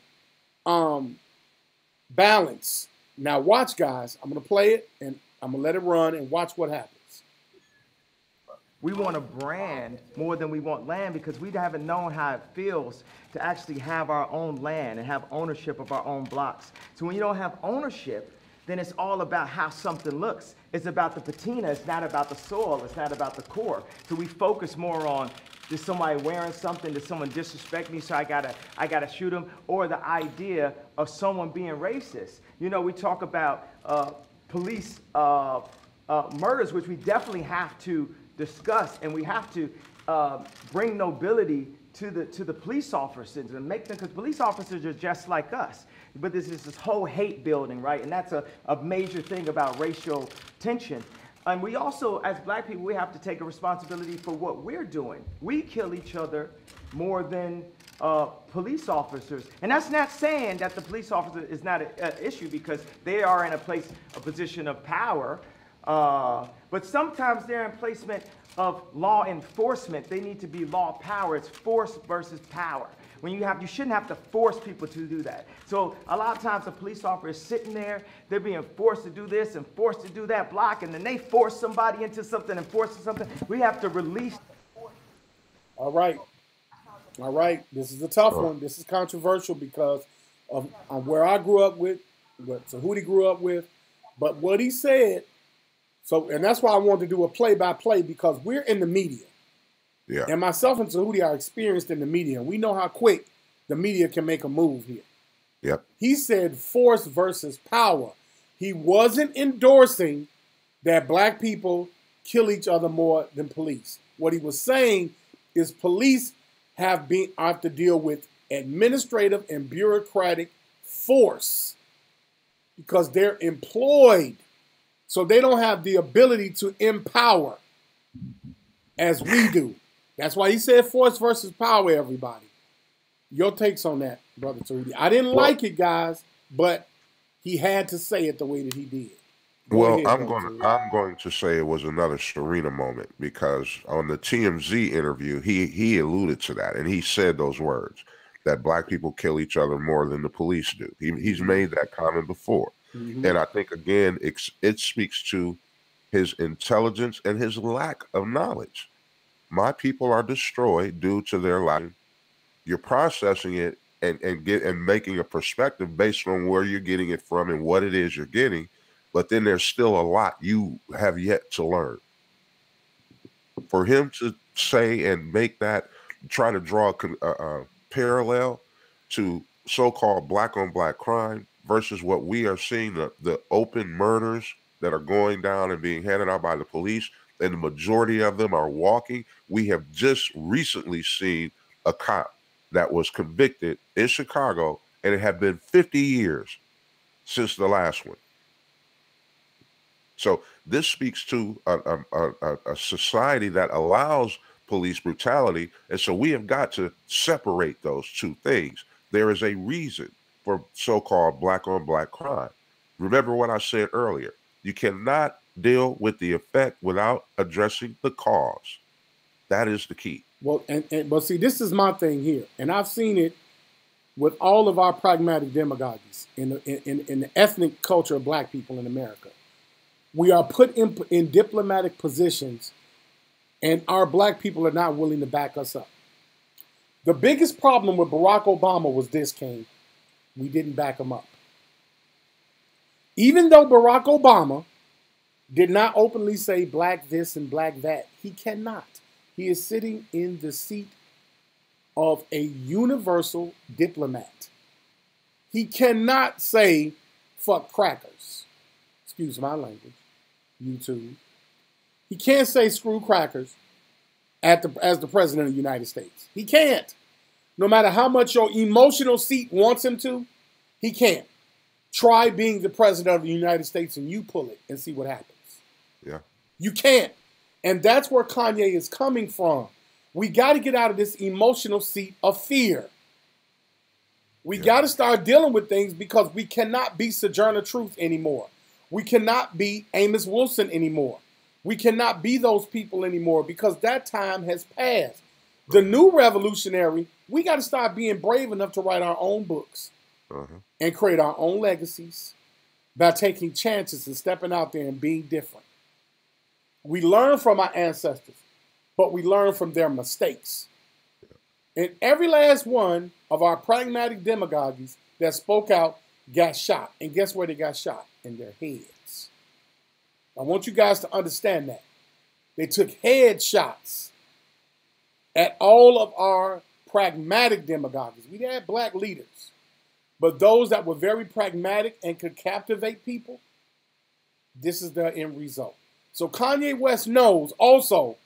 [SPEAKER 2] balance. Now watch, guys. I'm going to play it, and I'm going to let it run and watch what happens.
[SPEAKER 11] We want a brand more than we want land because we haven't known how it feels to actually have our own land and have ownership of our own blocks. So when you don't have ownership, then it's all about how something looks. It's about the patina. It's not about the soil. It's not about the core. So we focus more on, is somebody wearing something? Did someone disrespect me so I gotta shoot him? Or the idea of someone being racist. We talk about police murders, which we definitely have to discuss, and we have to bring nobility to the police officers and make them, because police officers are just like us. But this is this whole hate building, right? And that's a major thing about racial tension. And we also, as black people, we have to take a responsibility for what we're doing. We kill each other more than police officers. And that's not saying that the police officer is not an issue, because they are in a position of power. But sometimes they're in placement of law enforcement. They need to be law power. It's force versus power. when you shouldn't have to force people to do that. So a lot of times a police officer is sitting there, they're being forced to do this and forced to do that block, and then they force somebody into something and force something. We have to release.
[SPEAKER 2] All right. All right. This is a tough one. This is controversial because of where I grew up with, what Tehuti grew up with. But what he said, and that's why I wanted to do a play-by-play, because we're in the media.
[SPEAKER 1] Yeah.
[SPEAKER 2] And myself and Tehuti are experienced in the media. We know how quick the media can make a move here.
[SPEAKER 1] Yep.
[SPEAKER 2] He said force versus power. He wasn't endorsing that black people kill each other more than police. What he was saying is police have to deal with administrative and bureaucratic force because they're employed. So they don't have the ability to empower as we do. That's why he said force versus power, everybody. Your takes on that, Brother Tehuti. I didn't like it, guys, but he had to say it the way that he did.
[SPEAKER 1] I'm going to say it was another Serena moment, because on the TMZ interview, he alluded to that, and he said those words, that black people kill each other more than the police do. He's made that comment before.
[SPEAKER 2] Mm-hmm.
[SPEAKER 1] And I think, again, it speaks to his intelligence and his lack of knowledge. My people are destroyed due to their lack. You're processing it and making a perspective based on where you're getting it from and what it is you're getting. But then there's still a lot you have yet to learn. For him to say and make that, try to draw a parallel to so-called black-on-black crime versus what we are seeing, the open murders that are going down and being handed out by the police, and the majority of them are walking. We have just recently seen a cop that was convicted in Chicago, and it had been 50 years since the last one. So this speaks to a society that allows police brutality, and so we have got to separate those two things. There is a reason for so-called black-on-black crime. Remember what I said earlier. You cannot deal with the effect without addressing the cause. That is the key.
[SPEAKER 2] Well, but see, this is my thing here, and I've seen it with all of our pragmatic demagogues in the ethnic culture of black people in America. We are put in diplomatic positions, and our black people are not willing to back us up. The biggest problem with Barack Obama was this, King. We didn't back him up. Even though Barack Obama did not openly say black this and black that, he cannot. He is sitting in the seat of a universal diplomat. He cannot say fuck crackers. Excuse my language, YouTube. He can't say screw crackers as the president of the United States. He can't. No matter how much your emotional seat wants him to, he can't. Try being the president of the United States and you pull it and see what happens.
[SPEAKER 1] Yeah.
[SPEAKER 2] You can't. And that's where Kanye is coming from. We got to get out of this emotional seat of fear. We got to start dealing with things because we cannot be Sojourner Truth anymore. We cannot be Amos Wilson anymore. We cannot be those people anymore because that time has passed. The new revolutionary, we got to start being brave enough to write our own books and create our own legacies by taking chances and stepping out there and being different. We learn from our ancestors, but we learn from their mistakes. And every last one of our pragmatic demagogues that spoke out got shot. And guess where they got shot? In their heads. I want you guys to understand that. They took head shots at all of our pragmatic demagogues. We had black leaders, but those that were very pragmatic and could captivate people, this is the end result. So Kanye West knows also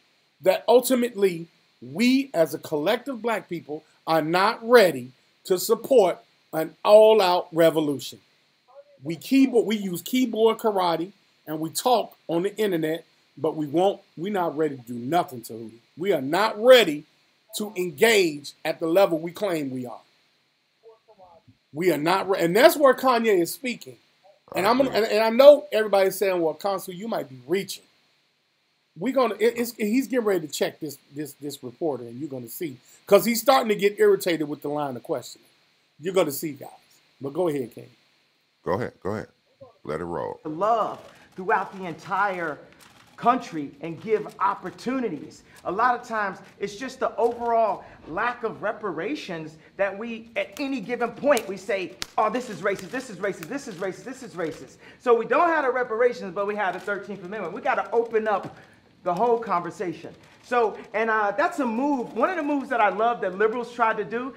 [SPEAKER 2] that ultimately we as a collective black people are not ready to support an all-out revolution. We use keyboard karate and we talk on the internet, but we're not ready to do nothing, Tehuti. We are not ready to engage at the level we claim we are. We are not ready. And that's where Kanye is speaking. And I know everybody's saying, well, Khonsu, you might be reaching. he's getting ready to check this reporter, and you're gonna see, because he's starting to get irritated with the line of questioning. You're gonna see, guys. But go ahead, King.
[SPEAKER 1] Go ahead. Let it roll.
[SPEAKER 11] Love throughout the entire country and give opportunities. A lot of times it's just the overall lack of reparations that we, at any given point, we say, oh, this is racist, this is racist, this is racist, this is racist. So we don't have the reparations, but we have the 13th Amendment. We got to open up the whole conversation. So, and that's a move, one of the moves that I love that liberals tried to do.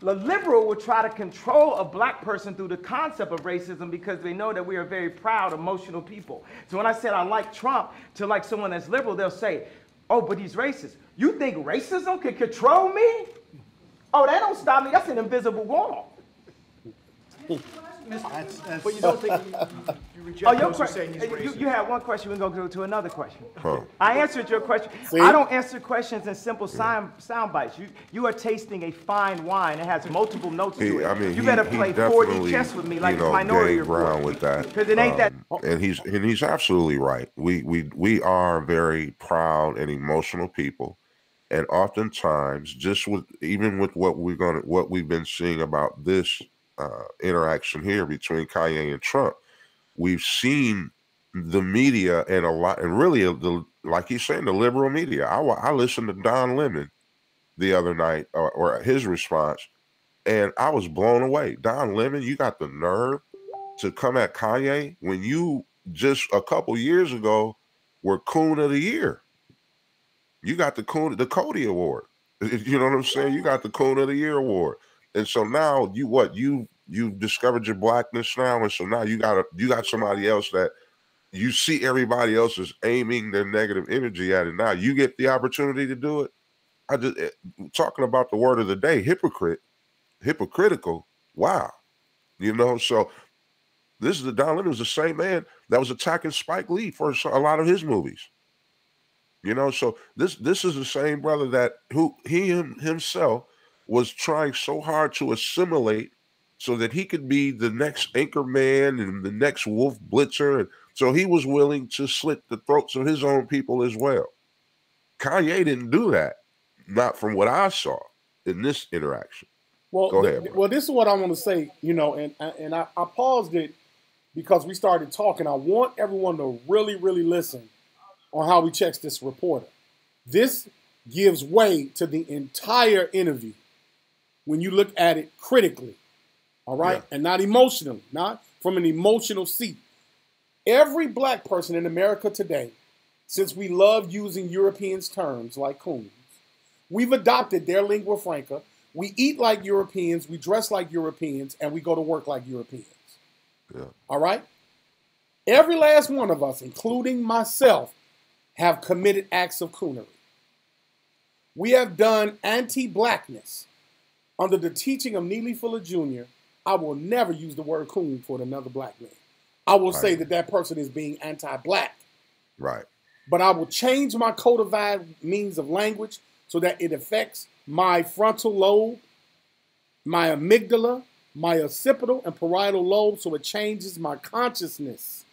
[SPEAKER 11] The liberal will try to control a black person through the concept of racism because they know that we are very proud, emotional people. So when I said I like Trump to like someone that's liberal, they'll say, oh, but he's racist. You think racism can control me? Oh, that don't stop me. That's an invisible wall.
[SPEAKER 13] But you don't think you reject those who say he's racist?
[SPEAKER 11] You had one question. We're going to go to another question.
[SPEAKER 1] Huh.
[SPEAKER 11] I answered your question.
[SPEAKER 2] See?
[SPEAKER 11] I don't answer questions in simple sound bites. You are tasting a fine wine. It has multiple notes to it.
[SPEAKER 1] I mean,
[SPEAKER 11] you better play 4D chess with me like it's Minority Report.
[SPEAKER 1] Around with that.
[SPEAKER 11] Because it ain't that.
[SPEAKER 1] And he's absolutely right. We are very proud and emotional people. And oftentimes, even with what we've been seeing about this interaction here between Kanye and Trump, we've seen the media and really like he's saying, the liberal media. I listened to Don Lemon the other night or his response, and I was blown away. Don Lemon, you got the nerve to come at Kanye when you just a couple years ago were Coon of the Year. You got the Cody Award. You know what I'm saying? You got the Coon of the Year award. And so now you've discovered your blackness now, and so now you got somebody else that you see everybody else is aiming their negative energy at it. Now you get the opportunity to do it. Talking about the word of the day, hypocritical. Wow. You know, so this is Don Lemon was the same man that was attacking Spike Lee for a lot of his movies. You know, so this is the same brother that himself was trying so hard to assimilate so that he could be the next anchor man and the next Wolf Blitzer. And so he was willing to slit the throats of his own people as well. Kanye didn't do that, not from what I saw in this interaction.
[SPEAKER 2] Well,
[SPEAKER 1] go ahead.
[SPEAKER 2] Well, this is what I want to say, you know, and I paused it because we started talking. I want everyone to really, really listen on how he checks this reporter. This gives way to the entire interview when you look at it critically, all right? Yeah. And not emotionally, not from an emotional seat. Every black person in America today, since we love using Europeans' terms like coons, we've adopted their lingua franca. We eat like Europeans, we dress like Europeans, and we go to work like Europeans. Yeah. All right? Every last one of us, including myself, have committed acts of coonery. We have done anti-blackness. Under the teaching of Neely Fuller Jr., I will never use the word coon for another black man. I will say that person is being anti-black.
[SPEAKER 1] Right.
[SPEAKER 2] But I will change my codified means of language so that it affects my frontal lobe, my amygdala, my occipital and parietal lobe, so it changes my consciousness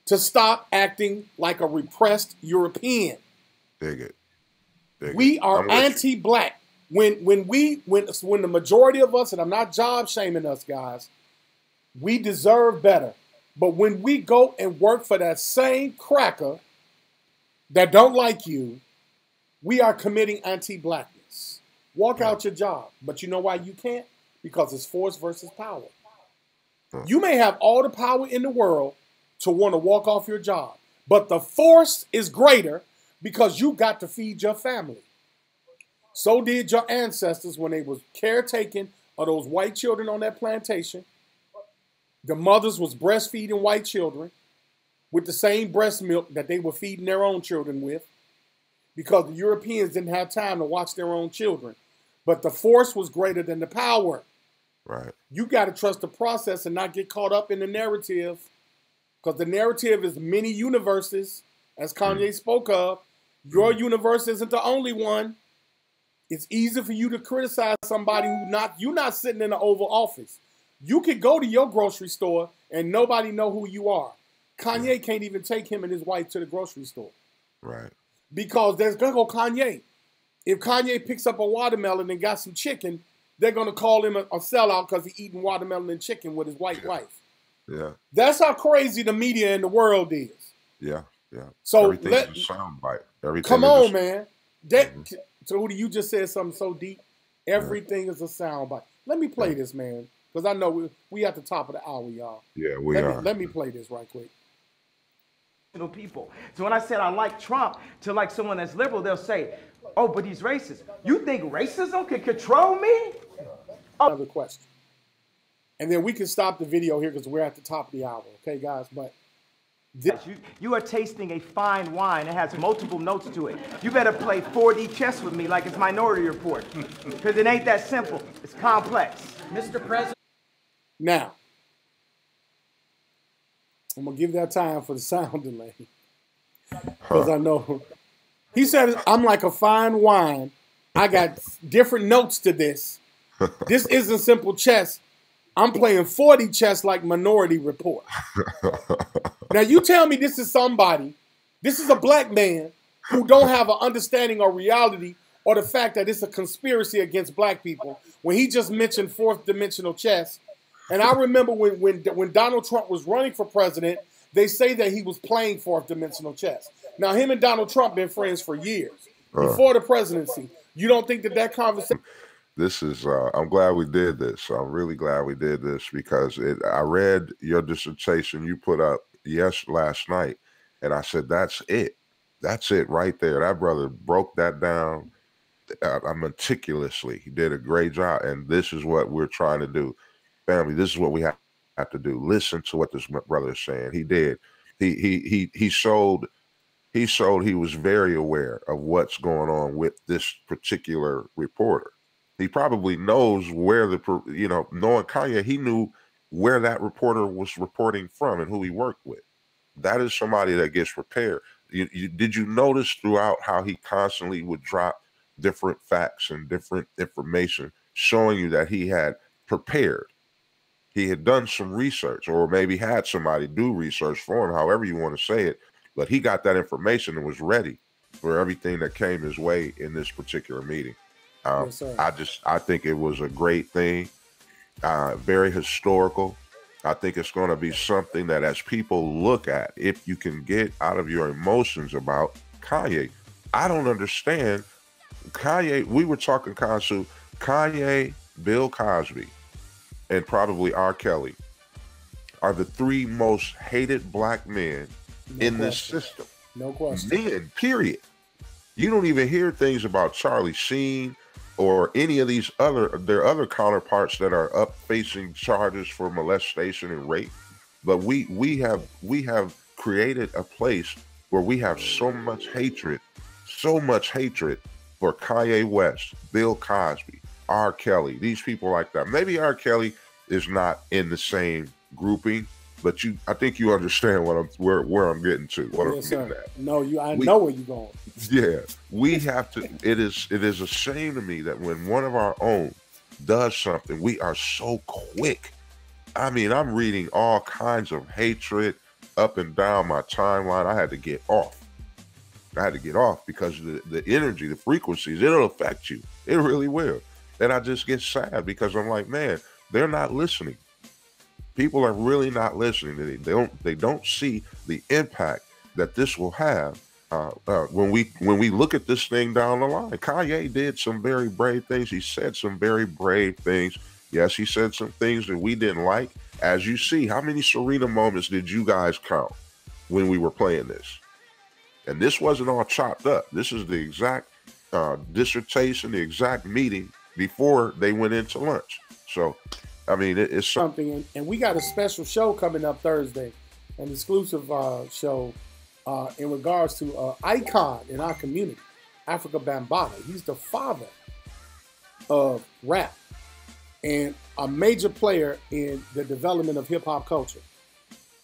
[SPEAKER 2] to stop acting like a repressed European.
[SPEAKER 1] Dig it.
[SPEAKER 2] We are anti-black. When the majority of us, and I'm not job shaming us, guys, we deserve better. But when we go and work for that same cracker that don't like you, we are committing anti-blackness. Walk out your job. But you know why you can't? Because it's force versus power. You may have all the power in the world to want to walk off your job, but the force is greater because you got to feed your family. So did your ancestors when they was caretaking of those white children on that plantation. The mothers was breastfeeding white children with the same breast milk that they were feeding their own children with, because the Europeans didn't have time to watch their own children. But the force was greater than the power.
[SPEAKER 1] Right.
[SPEAKER 2] You got to trust the process and not get caught up in the narrative, because the narrative is many universes, as Kanye spoke of. Your universe isn't the only one. It's easy for you to criticize somebody you're not sitting in the Oval Office. You could go to your grocery store and nobody know who you are. Kanye can't even take him and his wife to the grocery store.
[SPEAKER 1] Right.
[SPEAKER 2] Because there's going to go Kanye. If Kanye picks up a watermelon and got some chicken, they're going to call him a sellout because he's eating watermelon and chicken with his white wife.
[SPEAKER 1] Yeah.
[SPEAKER 2] That's how crazy the media in the world is.
[SPEAKER 1] Yeah.
[SPEAKER 2] So
[SPEAKER 1] everything's a soundbite. Everything.
[SPEAKER 2] Come on, man. Tehuti, you just said something so deep. Everything is a soundbite. Let me play this, man, because I know we at the top of the hour, y'all.
[SPEAKER 1] Yeah, we are.
[SPEAKER 2] Let me play this right quick.
[SPEAKER 11] People. So when I said I like Trump to like someone that's liberal, they'll say, "Oh, but he's racist." You think racism can control me?
[SPEAKER 2] Another question, and then we can stop the video here because we're at the top of the hour. Okay, guys, but.
[SPEAKER 11] You are tasting a fine wine. It has multiple notes to it. You better play 4D chess with me like it's Minority Report. Because it ain't that simple. It's complex. Mr. President.
[SPEAKER 2] Now, I'm going to give that time for the sound delay. Because I know. He said, I'm like a fine wine. I got different notes to this. This isn't simple chess. I'm playing 40 chess like Minority Report. Now, you tell me this is somebody, this is a black man who don't have an understanding of reality or the fact that it's a conspiracy against black people when he just mentioned fourth dimensional chess. And I remember when Donald Trump was running for president, they say that he was playing fourth dimensional chess. Now, him and Donald Trump been friends for years before the presidency. You don't think that conversation...
[SPEAKER 1] This is, I'm glad we did this. I'm really glad we did this because I read your dissertation you put up last night, and I said, that's it. That's it right there. That brother broke that down meticulously. He did a great job, and this is what we're trying to do. Family, this is what we have to do. Listen to what this brother is saying. He did. He showed he was very aware of what's going on with this particular reporter. He probably knows where knowing Kanye, he knew where that reporter was reporting from and who he worked with. That is somebody that gets prepared. Did you notice throughout how he constantly would drop different facts and different information showing you that he had prepared? He had done some research or maybe had somebody do research for him, however you want to say it, but he got that information and was ready for everything that came his way in this particular meeting.
[SPEAKER 2] Yes,
[SPEAKER 1] I think it was a great thing, very historical. I think it's going to be something that as people look at, if you can get out of your emotions about Kanye. I don't understand Kanye. We were talking Khonsu, Kanye, Bill Cosby, and probably R. Kelly are the three most hated black men in this system.
[SPEAKER 2] No question.
[SPEAKER 1] Men, period. You don't even hear things about Charlie Sheen or any of these their other counterparts that are up facing charges for molestation and rape. But we have created a place where we have so much hatred for Kanye West, Bill Cosby, R. Kelly, these people like that. Maybe R. Kelly is not in the same grouping, but I think you understand where I'm getting to.
[SPEAKER 2] Yes, sir. No, I know where you're going.
[SPEAKER 1] Yeah, we have to. It is a shame to me that when one of our own does something, we are so quick. I mean, I'm reading all kinds of hatred up and down my timeline. I had to get off. Because the energy, the frequencies, it'll affect you. It really will. And I just get sad because I'm like, man, they're not listening. People are really not listening. They don't see the impact that this will have when we look at this thing down the line. Kanye did some very brave things. He said some very brave things. Yes, he said some things that we didn't like. As you see, how many Serena moments did you guys count when we were playing this? And this wasn't all chopped up. This is the exact dissertation, the exact meeting before they went into lunch. So, I mean, it's
[SPEAKER 2] something. And we got a special show coming up Thursday, an exclusive show in regards to an icon in our community, Africa Bambaataa. He's the father of rap and a major player in the development of hip-hop culture.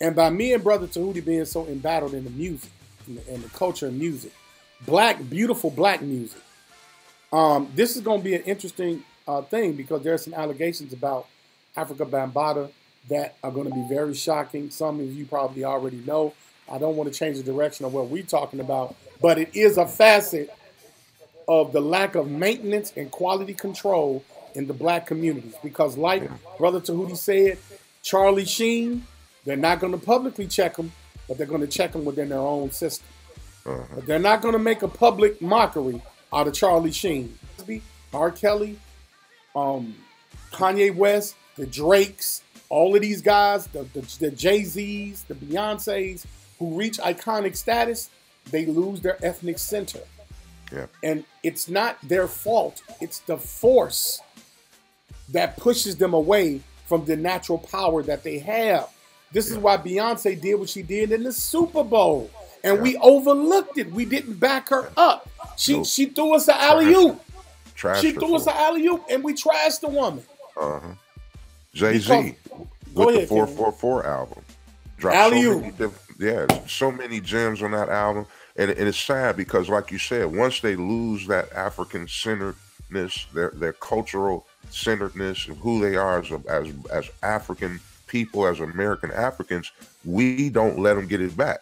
[SPEAKER 2] And by me and Brother Tehuti being so embattled in the music and the culture of music, beautiful black music, this is going to be an interesting thing because there are some allegations about Africa Bambaataa that are going to be very shocking. Some of you probably already know. I don't want to change the direction of what we're talking about, but it is a facet of the lack of maintenance and quality control in the black communities. Because like Brother Tehuti said, Charlie Sheen, they're not going to publicly check him, but they're going to check him within their own system. But they're not going to make a public mockery out of Charlie Sheen. R. Kelly, Kanye West, the Drakes, all of these guys, the Jay-Z's, the Beyoncé's, who reach iconic status, they lose their ethnic center.
[SPEAKER 1] Yeah.
[SPEAKER 2] And it's not their fault. It's the force that pushes them away from the natural power that they have. This is why Beyonce did what she did in the Super Bowl. And we overlooked it. We didn't back her up. She threw us an alley-oop. She threw us an alley-oop, and we trashed the woman.
[SPEAKER 1] Jay-Z with the 444 album. Dropped so many gems on that album. And it's sad because, like you said, once they lose that African-centeredness, their cultural centeredness and who they are as African people, as American Africans, we don't let them get it back.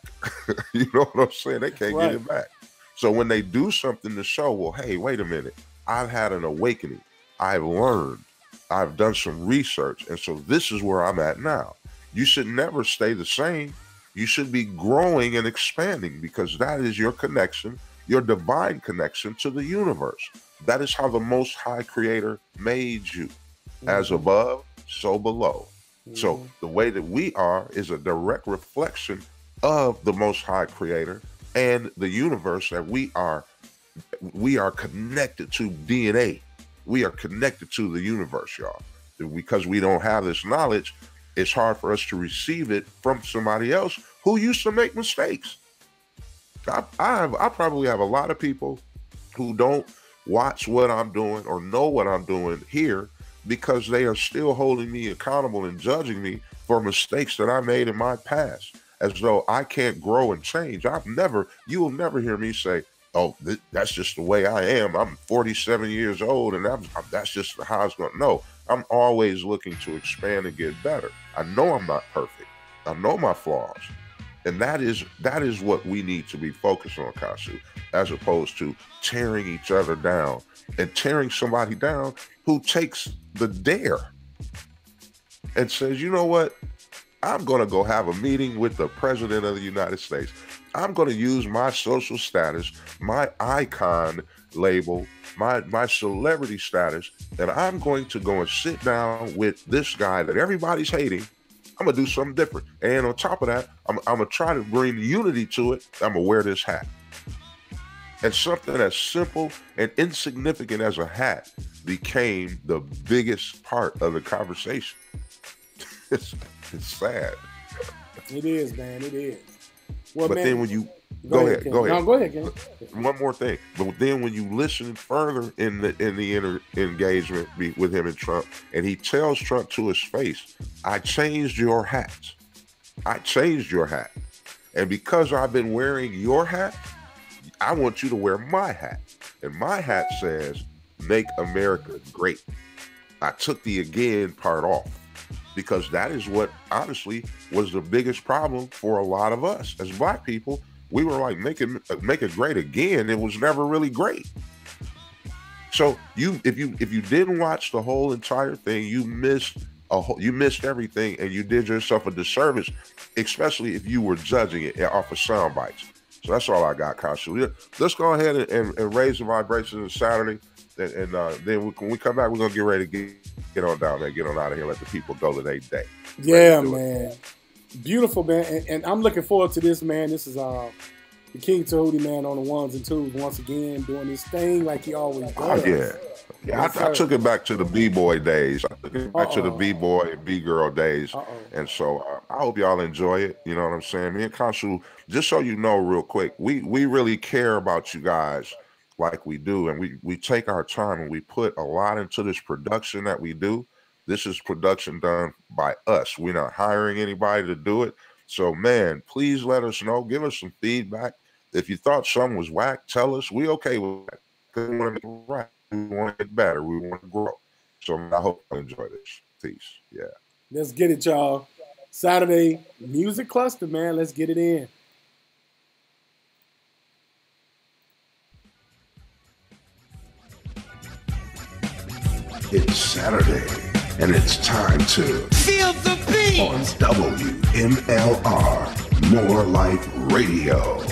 [SPEAKER 1] You know what I'm saying? They can't get it back. So when they do something to show, well, hey, wait a minute, I've had an awakening. I've learned. I've done some research. And so this is where I'm at now. You should never stay the same. You should be growing and expanding, because that is your connection, your divine connection to the universe. That is how the Most High Creator made you. As above, so below. So the way that we are is a direct reflection of the Most High Creator and the universe that we are connected to DNA. We are connected to the universe, y'all. Because we don't have this knowledge, it's hard for us to receive it from somebody else who used to make mistakes. I probably have a lot of people who don't watch what I'm doing or know what I'm doing here because they are still holding me accountable and judging me for mistakes that I made in my past, as though I can't grow and change. You will never hear me say, oh, that's just the way I am. I'm 47 years old and that's just how it's going. No, I'm always looking to expand and get better. I know I'm not perfect. I know my flaws. And that is what we need to be focused on, Khonsu, as opposed to tearing each other down and tearing somebody down who takes the dare and says, you know what? I'm going to go have a meeting with the President of the United States. I'm going to use my social status, my icon label, my celebrity status, and I'm going to go and sit down with this guy that everybody's hating. I'm going to do something different. And on top of that, I'm going to try to bring unity to it. I'm going to wear this hat. And something as simple and insignificant as a hat became the biggest part of the conversation. It's sad.
[SPEAKER 2] It is, man. It is. Well,
[SPEAKER 1] but
[SPEAKER 2] man,
[SPEAKER 1] then when you
[SPEAKER 2] go ahead. No, go ahead, Ken.
[SPEAKER 1] One more thing. But then when you listen further in the engagement with him and Trump, and he tells Trump to his face, I changed your hat. I changed your hat. And because I've been wearing your hat, I want you to wear my hat. And my hat says, make America great. I took the again part off, because that is what honestly was the biggest problem for a lot of us as Black people. We were like, make it great again. It was never really great. So if you didn't watch the whole entire thing, you missed everything, and you did yourself a disservice, especially if you were judging it off of sound bites. So that's all I got, Khonsu. Let's go ahead and raise the vibrations on Saturday. And then when we come back, we're going to get ready to get on down there, get on out of here, let the people go to their day.
[SPEAKER 2] Yeah, man. Beautiful, man. And I'm looking forward to this, man. This is the King Tehuti, man, on the ones and twos once again, doing his thing like he always does.
[SPEAKER 1] Yeah, I took it back to the B-boy days. I took it back to the B-boy and B-girl days. And so I hope y'all enjoy it. You know what I'm saying? Me and Khonsu, just so you know real quick, we really care about you guys like we do. And we take our time and we put a lot into this production that we do. This is production done by us. We're not hiring anybody to do it. So, man, please let us know. Give us some feedback. If you thought something was whack, tell us. We okay with that. Because we want to make it right. We want to get better. We want to grow. So I hope you enjoy this. Peace. Yeah.
[SPEAKER 2] Let's get it, y'all. Saturday, music cluster, man. Let's get it in.
[SPEAKER 14] It's Saturday, and it's time to
[SPEAKER 5] feel the beat
[SPEAKER 14] on WMLR, More Life Radio.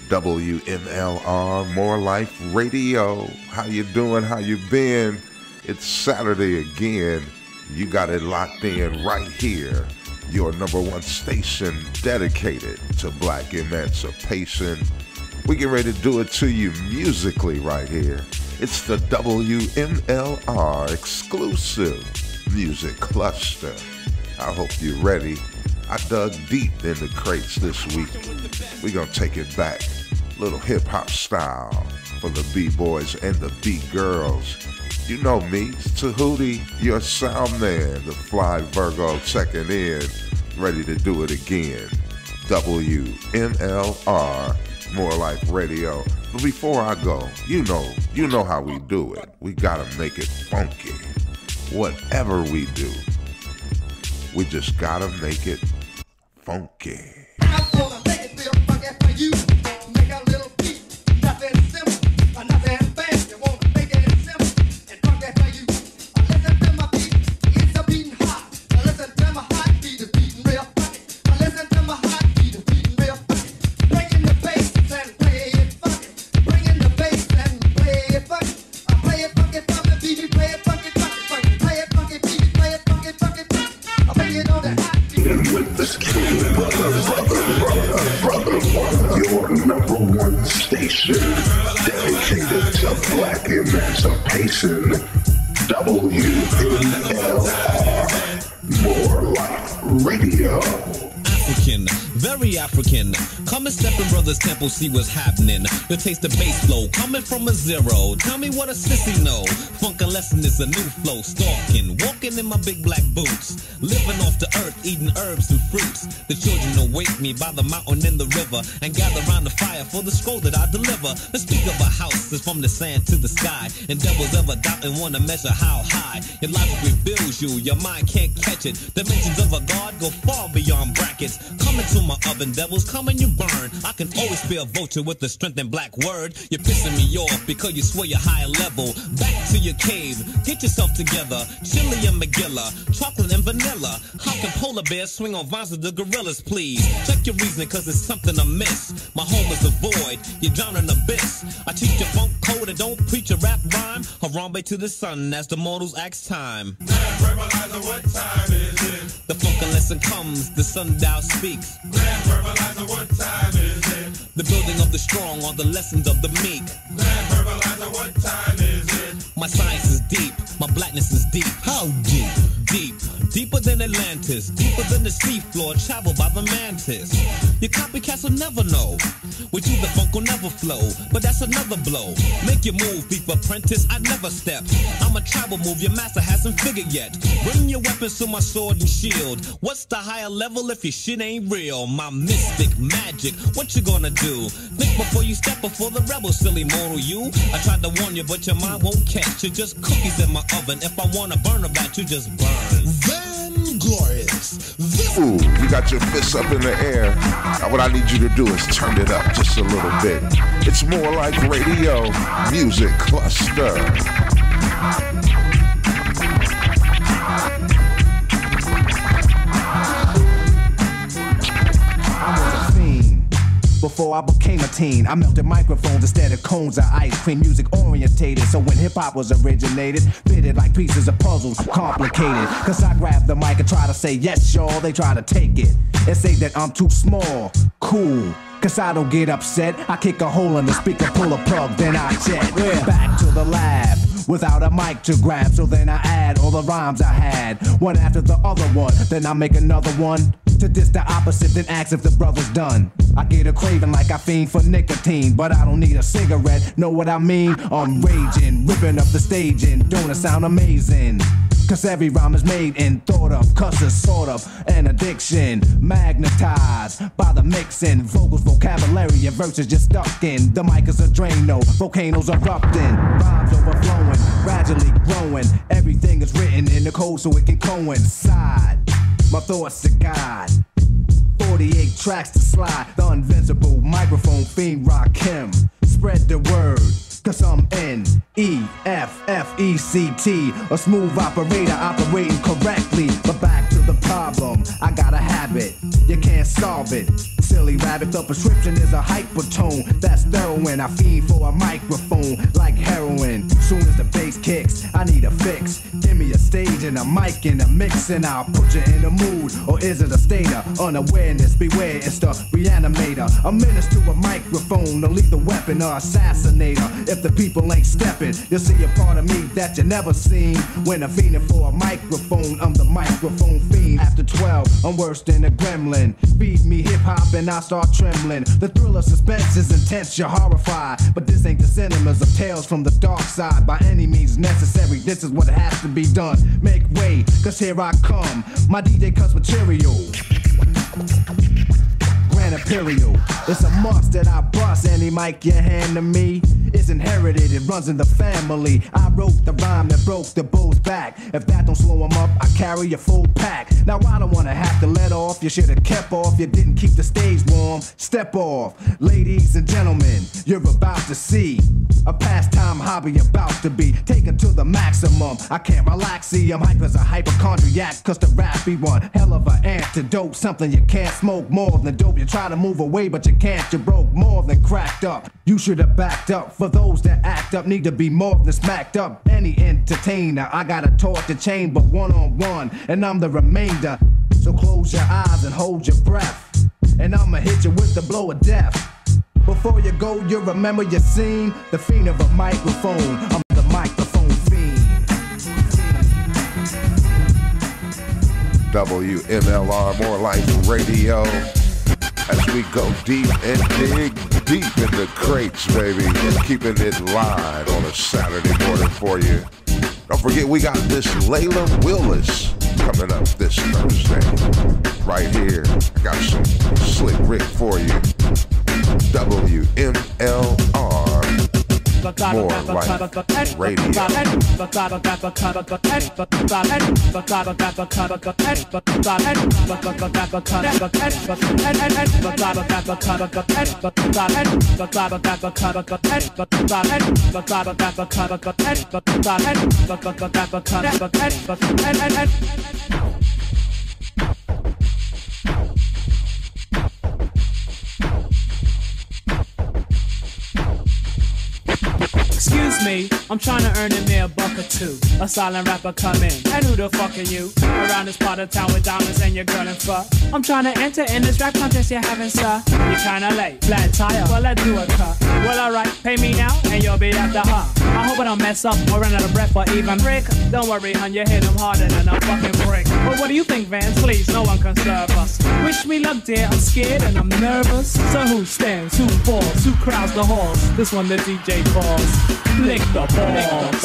[SPEAKER 14] WMLR, More Life Radio. How you doing? How you been? It's Saturday again. You got it locked in right here. Your number one station dedicated to black emancipation. We get ready to do it to you musically right here. It's the WMLR exclusive music cluster. I hope you're ready. I dug deep in the crates this week. We're gonna take it back. Little hip-hop style for the B-boys and the B-girls. You know me, Tehuti, your sound man, the fly Virgo checking in, ready to do it again. WMLR, More Life Radio. But before I go, you know how we do it. We gotta make it funky. Whatever we do, we just gotta make it funky. Your number one station dedicated to black emancipation. WMLR, More Life Radio.
[SPEAKER 15] African, very African. Come and step in brother's temple, see what's happening. You'll taste the bass flow coming from a zero. Tell me what a sissy know. Funk lesson is a new flow. Stalking, walking in my big black boots. Living off the earth, eating herbs and fruits. The children await me by the mountain and the river and gather round the fire for the scroll that I deliver. Let's speak of a house that's from the sand to the sky. And devils ever doubt and want to measure how high. Your logic reveals you, your mind can't catch it. Dimensions of a god go far beyond brackets. Come into my oven, devils, come and you burn. I can always be a vulture with the strength and black word. You're pissing me off because you swear you're higher level. Back to your cave, get yourself together. Chili and McGilla, chocolate and vanilla. How can polar bears swing on vines with the gorillas, please? Check your reasoning cause there's something amiss. My home is a void, you drown in abyss. I teach you funk code and don't preach a rap rhyme. Harambe to the sun as the mortals ask time.
[SPEAKER 16] Verbalizer, what time is it?
[SPEAKER 15] The funk lesson comes, the sundial speaks.
[SPEAKER 16] Grand verbalizer, what time is it?
[SPEAKER 15] The building of the strong are the lessons of the meek.
[SPEAKER 16] Grand verbalizer, what time is it?
[SPEAKER 15] My science is deep, my blackness is deep.
[SPEAKER 16] How deep?
[SPEAKER 15] Deep, deeper than Atlantis, deeper than the seafloor, traveled by the mantis. Your copycats will never know. With you the funk will never flow, but that's another blow. Make your move, thief apprentice, I never step. I'm a tribal move your master hasn't figured yet. Bring your weapons to my sword and shield. What's the higher level if your shit ain't real? My mystic magic, what you gonna do? Think before you step before the rebel, silly mortal you. I tried to warn you, but your mind won't catch. You're just cookies in my oven. If I wanna burn about you, just burn.
[SPEAKER 16] Glorious.
[SPEAKER 1] Ooh, you got your fists up in the air. Now what I need you to do is turn it up just a little bit. It's More Like Radio Music Cluster.
[SPEAKER 17] Before I became a teen, I melted microphones instead of cones of ice cream. Music orientated, so when hip-hop was originated, fitted like pieces of puzzles, complicated. Cause I grab the mic and try to say yes, y'all, they try to take it and say that I'm too small. Cool, cause I don't get upset. I kick a hole in the speaker, pull a plug, then I jet back to the lab without a mic to grab. So then I add all the rhymes I had, one after the other one. Then I make another one to diss the opposite, then ask if the brother's done. I get a craving like I fiend for nicotine, but I don't need a cigarette, know what I mean? I'm raging, ripping up the stage and don't it sound amazing? Cause every rhyme is made and thought of, cause it's sort of an addiction. Magnetized by the mixing, vocals, vocabulary, and verses just stuck in. The mic is a Drano, volcanoes erupting, rhymes overflowing, gradually growing. Everything is written in the code so it can coincide. My thoughts to God. 48 tracks to slide, the invincible microphone fiend rock him. Spread the word, cause I'm N-E-F-F-E-C-T, a smooth operator operating correctly. But back to the problem, I got a habit, you can't solve it. Silly rabbit, the prescription is a hypertone. That's heroin, I feed for a microphone like heroin. Soon as the bass kicks, I need a fix. Give me a stage and a mic and a mix, and I'll put you in a mood. Or is it a state of unawareness? Beware, it's the reanimator. A menace to a microphone, a lethal weapon or assassinator. If the people ain't stepping, you'll see a part of me that you never seen. When I'm fiending for a microphone, I'm the microphone fiend. After 12, I'm worse than a gremlin. Feed me hip-hop and I start trembling. The thrill of suspense is intense, you're horrified. But this ain't the cinemas of tales from the dark side. By any means necessary, this is what has to be done. Make way, cause here I come. My DJ cuts material. Grand Imperial. It's a must that I bust any mic you hand to me. It's inherited, it runs in the family. I wrote the rhyme that broke the bull's back. If that don't slow him up, I carry a full pack. Now I don't wanna have to let off. You should've kept off, you didn't keep the stage warm. Step off, ladies and gentlemen, you're about to see a pastime hobby about to be taken to the maximum. I can't relax, see I'm hype as a hypochondriac, cause the rap be one hell of an antidote. Something you can't smoke more than dope. You try to move away but you can't, you broke more than cracked up. You should have backed up. For those that act up need to be more than smacked up. Any entertainer, I got a torch to chain but one-on-one, and I'm the remainder. So close your eyes and hold your breath, and I'ma hit you with the blow of death. Before you go, you'll remember your scene. The fiend of a microphone, I'm the microphone fiend.
[SPEAKER 14] WMLR, More Life Radio. As we go deep and dig deep in the crates, baby. Keeping it live on a Saturday morning for you. Don't forget, we got this Layla Willis coming up this Thursday. Right here. I got some Slick Rick for you. WMLR. More Life Radio.
[SPEAKER 18] Excuse me, I'm trying to earn in me a buck or two. A silent rapper come in, and who the fuck are you? Around this part of town with diamonds and your girl and fuck. I'm trying to enter in this rap contest you're having, sir. You're kinda late, flat tire, well let's do a cut. Well alright, pay me now, and you'll be after her. I hope I don't mess up or run out of breath or even break. Don't worry, hun, you hit him harder than a fucking brick. But what do you think, Vance? Please, no one can serve us. Wish me luck, dear, I'm scared and I'm nervous. So who stands, who falls, who crowds the halls? This one the DJ calls. Lick the balls.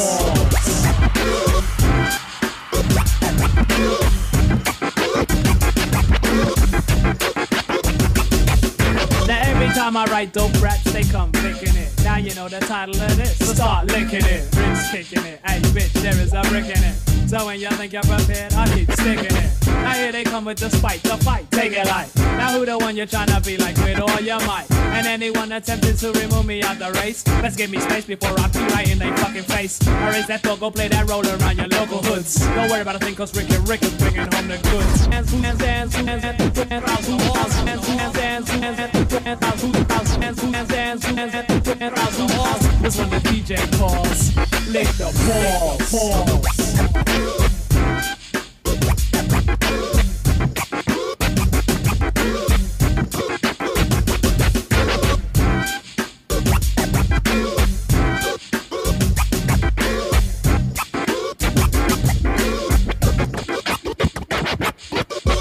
[SPEAKER 18] Now every time I write dope raps, they come picking it. Now you know the title of this, so start licking it. Rinse kicking it, hey bitch, there is a brick in it. So when you think you're prepared, I keep sticking it. Now here they come with the spite, the fight, take it light. Now who the one you're trying to be like with all your might? And anyone attempting to remove me out the race, let's give me space before I be right in their fucking face. Or is that go play that role around your local hoods? Don't worry about a thing, cause Rick is bringing home the goods. This one the DJ calls. Lick the balls.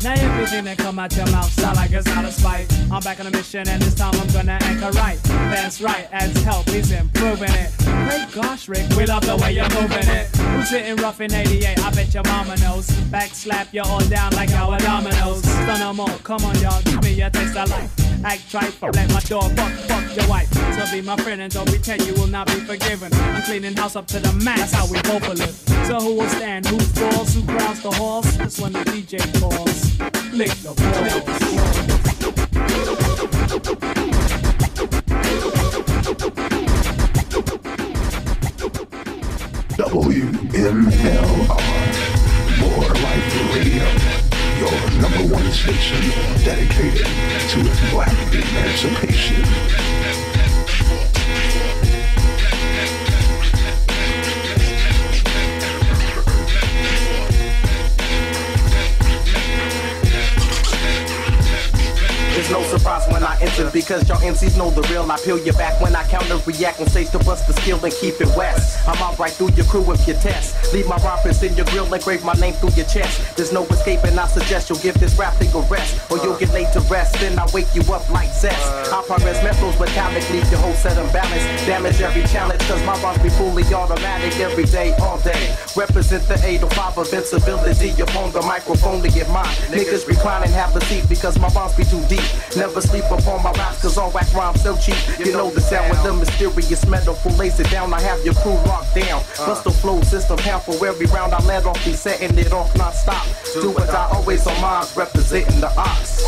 [SPEAKER 18] Now everything that come out your mouth sound like it's out of spite. I'm back on a mission and this time I'm gonna anchor right. That's right, as help, he's improving it. Great gosh, Rick, we love the way you're moving it. Who's sitting rough in 88? I bet your mama knows. Back slap you all down like our dominoes. Stun no more, come on y'all, give me a taste of life. Act tripe, let my door fuck your wife. So be my friend and don't pretend you will not be forgiven. I'm cleaning house up to the max, that's how we both live. So who will stand, who falls, who crowds the halls? That's when the DJ falls. Lick the balls.
[SPEAKER 14] WMLR, More Life Radio, your #1 station dedicated to black emancipation.
[SPEAKER 5] It's no surprise when I enter because y'all MCs know the real. I peel you back when I counter react on stage to bust the skill and keep it west. I'm out right through your crew if you test. Leave my rhymes in your grill and grave my name through your chest. There's no escaping, I suggest you'll give this rap thing a rest, or you'll get laid to rest. Then I wake you up like zest. I progress metals metallic, leave your whole set unbalanced. Damage every challenge, cause my rhymes be fully automatic every day, all day. Represent the 805 of invincibility upon the microphone to get mine. Niggas recline and have a seat because my rhymes be too deep. Never sleep upon my raps cause all whack rhymes so cheap. You know the sound with the mysterious metaphor lays it down. I have your crew locked down. Bust the flow system pound for every round I let off. Be setting it off non-stop. Do what I always on mine, representing the ox.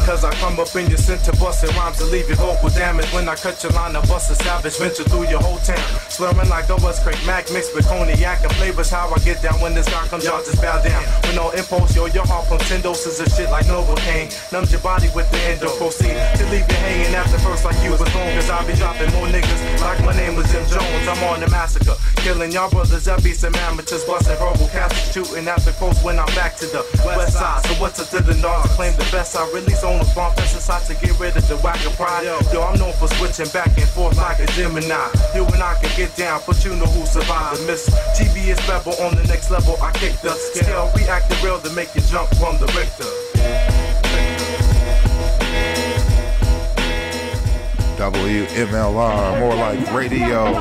[SPEAKER 19] Cause I come up in your center, busting rhymes to leave your vocal damage. When I cut your line, I bust a savage, venture through your whole town. Slurring like I was Craig Mac, mixed with cognac and flavors. How I get down when this guy comes out, just bow down. With no impulse, yo, your heart pumps 10 doses of shit like Novocaine. Numbs your body with the endo, proceed to leave you hanging after first like you was wrong. Cause I be dropping more niggas like my name was Jim Jones. I'm on the massacre, killing y'all brothers that be some amateurs, busting verbal castles, shooting at the coast when I'm back to the west side. So what's up to the north? Claim the best I release on the bomb exercise to get rid of the whack of pride. Yo, I'm known for switching back and forth like a Gemini. You and I can get down, but you know who survived the miss. TV is rebel on the next level. I kick the scale, react the real to make you jump from the Richter.
[SPEAKER 14] WMLR, More Life Radio.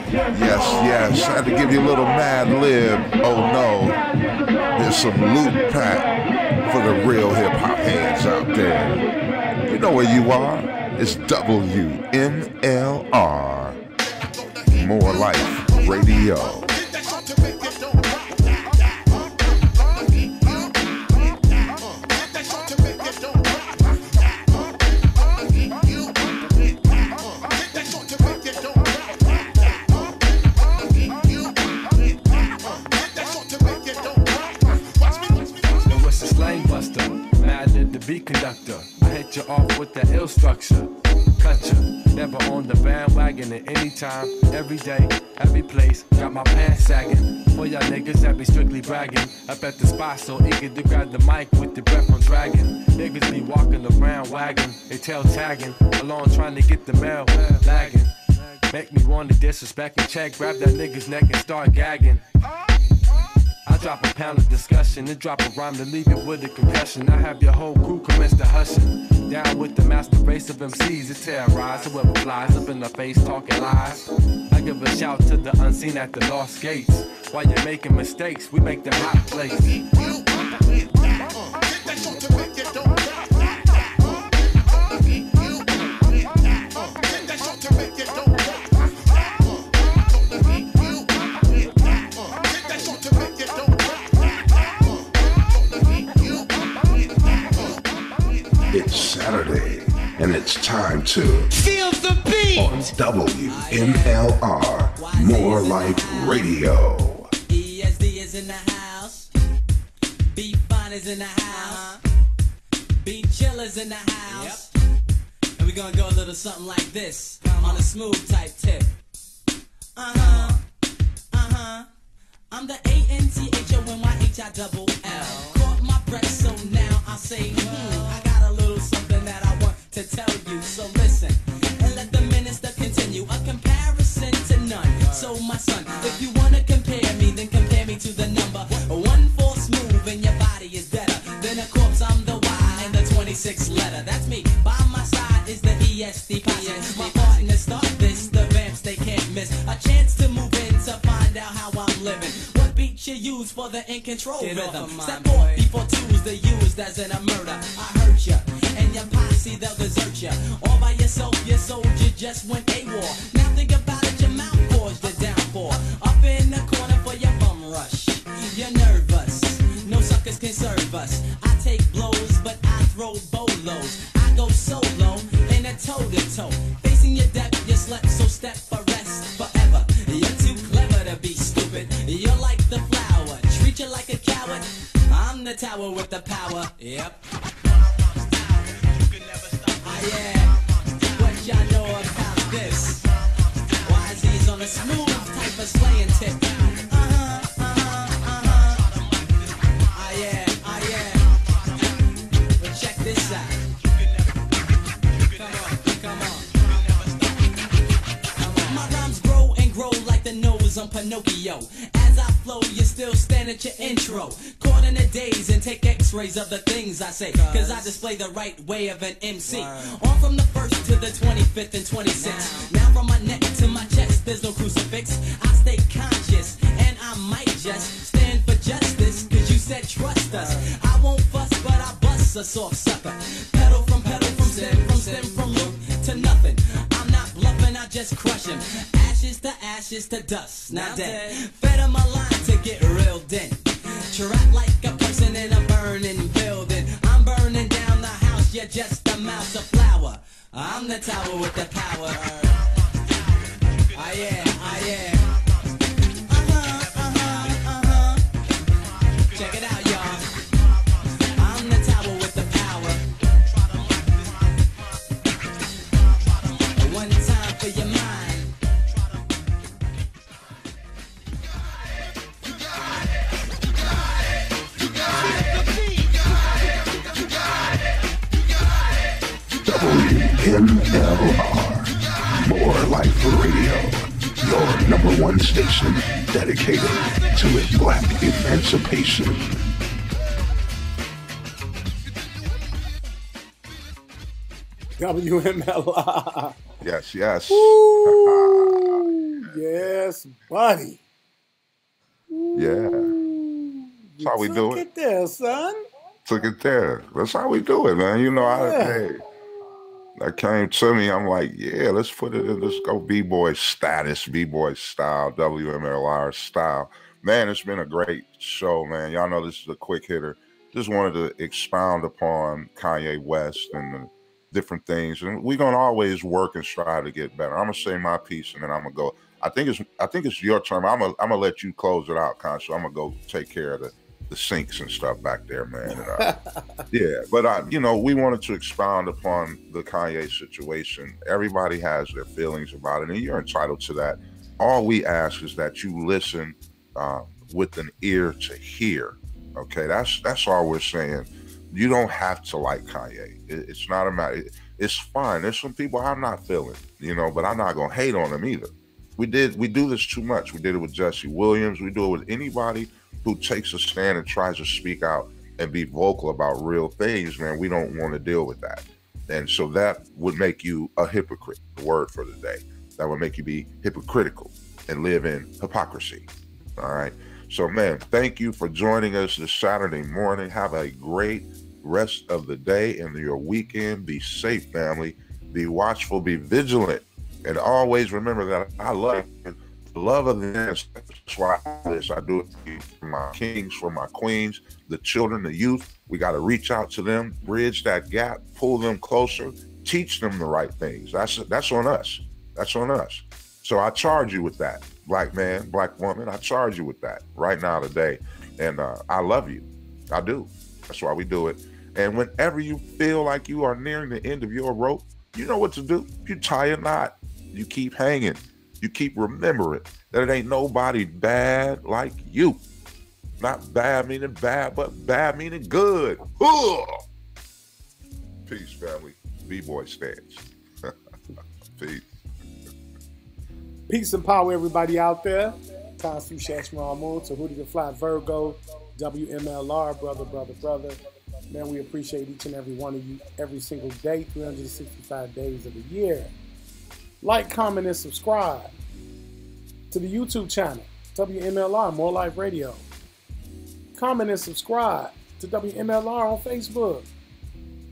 [SPEAKER 14] Yes, I had to give you a little Mad Lib. Oh no, there's some loot pack for the real hip hop heads out there. You know where you are. It's WMLR, More Life Radio.
[SPEAKER 20] Beat conductor, I hit you off with that ill structure. Cut you, never on the bandwagon at any time, every day, every place. Got my pants sagging. For y'all niggas that be strictly bragging. Up at the spot so eager to grab the mic with the breath on dragging. Niggas be walking around wagging, they tail tagging, along trying to get the mail, lagging. Make me want to disrespect and check, grab that nigga's neck and start gagging. I drop a pound of discussion and drop a rhyme to leave you with a concussion. I have your whole crew commence to hushing. Down with the master race of MCs that terrorize whoever flies up in the face talking lies. I give a shout to the unseen at the lost gates. While you're making mistakes, we make them hot plates.
[SPEAKER 14] It's Saturday, and it's time to
[SPEAKER 4] feel the beat
[SPEAKER 14] on WMLR, More Life Radio.
[SPEAKER 4] ESD is in the house. Beat Fun is in the house. Beat Chillers in the house. And we're gonna go a little something like this on a smooth type tip. I'm the ANTHONYHILL. Caught my breath, so now I say, I got a little something that I want to tell you. So listen, and let the minister continue. A comparison to none. So my son, if you wanna compare me, then compare me to the number 1 false move and your body is better than a corpse. I'm the Y and the 26th letter. That's me. By my side is the ESD posse. My partner start this, the vamps they can't miss. A chance to move in to find out how I'm living. What beat you use for the in control rhythm? Step forth before two's the used as in a murder. I hurt ya, and your posse they'll desert ya. All by yourself, your soldier just went AWOL. Now think about it, your mouth caused the downfall. Up in the corner for your bum rush. You're nervous, no suckers can serve us. I take blows, but I throw bolos. I go solo in a toe-to-toe. Facing your death, you slept, so step for rest forever. You're too clever to be stupid. You're like the flower, treat you like a coward. I'm the tower with the power. Yep. Yeah. What y'all know about this? YZ's on a smooth type of slaying tip. Yeah. But check this out. Come on. My rhymes grow and grow like the nose on Pinocchio. As I flow, you still stand at your intro. Caught in the days and take x-rays of the things I say. Cause I display the right way of an MC. On from the 1st to the 25th and 26th. Now from my neck to my chest, there's no crucifix. I stay conscious and I might just stand for justice. Cause you said trust us. I won't fuss, but I bust a soft sucker. Pedal from stem from root to nothing. I'm not bluffing, I just crush him. Ashes to dust, now dead. Fed him a line to get real in. Trapped like a person in a burning building. I'm burning down the house, you're just a mouse, a flower. I'm the tower with the power. Yeah. Check it out, y'all. I'm the tower with the power. One time for your mind.
[SPEAKER 14] WMLR, More Life Radio, your #1 station dedicated to black emancipation.
[SPEAKER 2] WMLR.
[SPEAKER 1] Yes.
[SPEAKER 2] Ooh, yes, buddy.
[SPEAKER 1] Yeah. That's how we do it.
[SPEAKER 2] Took it there, son.
[SPEAKER 1] Took it there. That's how we do it, man. You know, that came to me. I'm like, yeah, let's put it in. Let's go B-boy status, B-boy style, WMLR style. Man, it's been a great show, man. Y'all know this is a quick hitter. Just wanted to expound upon Kanye West and the different things. And we're going to always work and strive to get better. I'm going to say my piece and then I'm going to go. I think it's your turn. I'm gonna let you close it out, Khonsu. I'm going to go take care of the sinks and stuff back there, man. Yeah, but we wanted to expound upon the Kanye situation. Everybody has their feelings about it, and you're entitled to that. All we ask is that you listen with an ear to hear. Okay, that's all we're saying. You don't have to like Kanye. It's not a matter. It's fine. There's some people I'm not feeling, but I'm not gonna hate on them either. We do this too much. We did it with Jesse Williams. We do it with anybody who takes a stand and tries to speak out and be vocal about real things, man. We don't want to deal with that. And so that would make you a hypocrite, the word for the day. That would make you be hypocritical and live in hypocrisy. All right. So, man, thank you for joining us this Saturday morning. Have a great rest of the day and your weekend. Be safe, family. Be watchful, be vigilant. And always remember that I love you. Love of the ancestors. That's why I do it for my kings, for my queens, the children, the youth. We got to reach out to them, bridge that gap, pull them closer, teach them the right things. That's on us. That's on us. So I charge you with that, black man, black woman. I charge you with that right now today. And I love you. I do. That's why we do it. And whenever you feel like you are nearing the end of your rope, you know what to do. You tie a knot. You keep hanging. You keep remembering that it ain't nobody bad like you. Not bad meaning bad, but bad meaning good. Ugh. Peace, family. B-boy stance. Peace.
[SPEAKER 2] Peace and power, everybody out there. Khonsu, Shesnmu, Amun, Tehuti the Fly, Virgo, WMLR, brother. Man, we appreciate each and every one of you every single day, 365 days of the year. Like, comment, and subscribe to the YouTube channel, WMLR, More Life Radio. Comment and subscribe to WMLR on Facebook.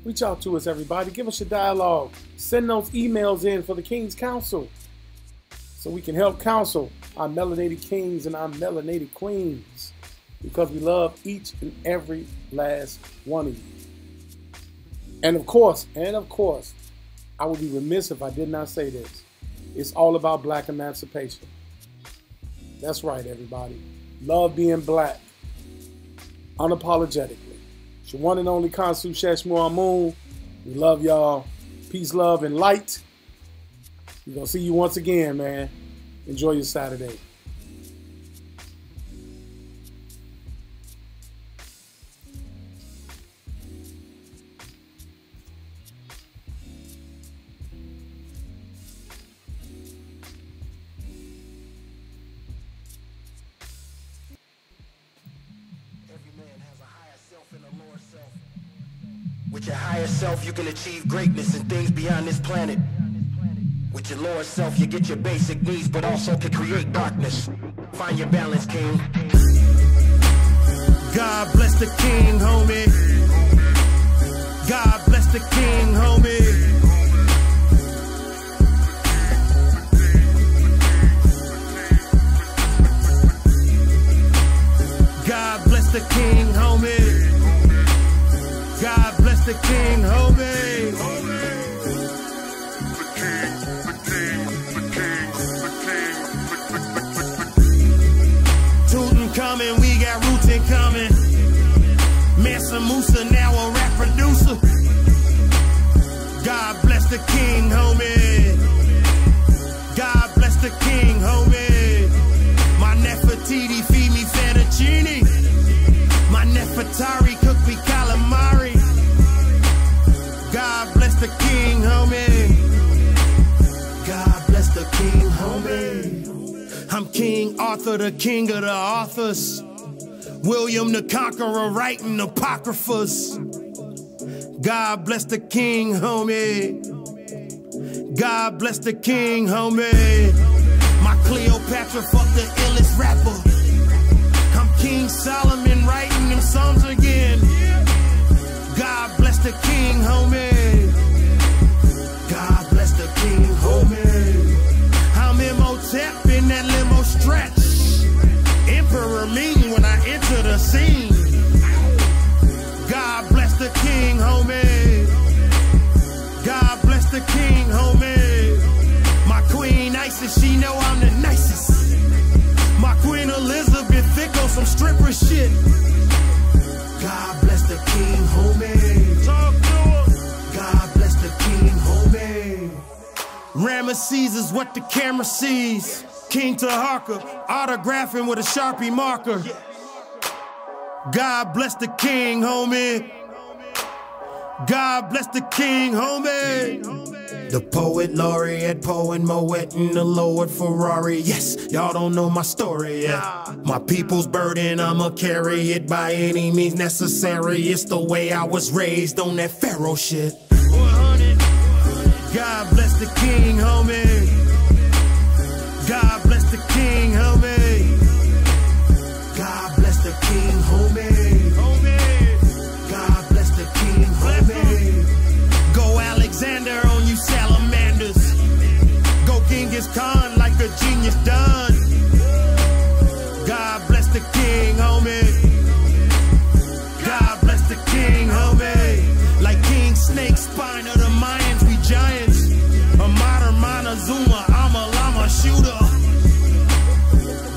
[SPEAKER 2] Reach out to us, everybody. Give us your dialogue. Send those emails in for the King's Kounsel so we can help counsel our melanated kings and our melanated queens, because we love each and every last one of you. And of course, I would be remiss if I did not say this. It's all about black emancipation. That's right, everybody. Love being black. Unapologetically. It's your one and only Khonsu, Shesnmu, Amun. We love y'all. Peace, love, and light. We're going to see you once again, man. Enjoy your Saturday.
[SPEAKER 5] With your higher self, you can achieve greatness and things beyond this planet. With your lower self, you get your basic needs, but also can create darkness. Find your balance, King.
[SPEAKER 21] God bless the King, homie. God bless the King, homie. God bless the King, homie. God bless the King, homie. Tootin' coming, we got roots in coming. Mansa Musa, now a rap producer. God bless the King, homie. God bless the King, homie. My Nefertiti feed me fettuccine. My Nefertari cook me calamari. God bless the King, homie. God bless the King, homie. I'm King Arthur, the king of the authors. William the Conqueror writing apocryphas. God bless the King, homie. God bless the King, homie. My Cleopatra fucked the illest rapper. I'm King Solomon writing them songs again. God bless the King, homie. God bless the King, homie. I'm Imhotep in that limo stretch. Emperor Ming when I enter the scene. God bless the King, homie. God bless the King, homie. My Queen Isis, she know I'm the nicest. My Queen Elizabeth thick on some stripper shit. God bless the King, homie. Talk to her. God bless the King, homie. Ramesses is what the camera sees. King Taharka, autographing with a Sharpie marker. God bless the King, homie. God bless the King, homie. The poet laureate, poet Moet in the Lord Ferrari. Yes, y'all don't know my story yet. My people's burden, I'ma carry it by any means necessary. It's the way I was raised on that Pharaoh shit. God bless the King, homie. God bless the King, homie. God bless the King, homie. God bless the King, homie. Go Alexander on you salamanders. Go Genghis Khan like a genius done. God bless the King, homie. God bless the King, homie. Like King Snake, spine of the Mayans, we giants. Amada Montezuma, I'm a llama shooter.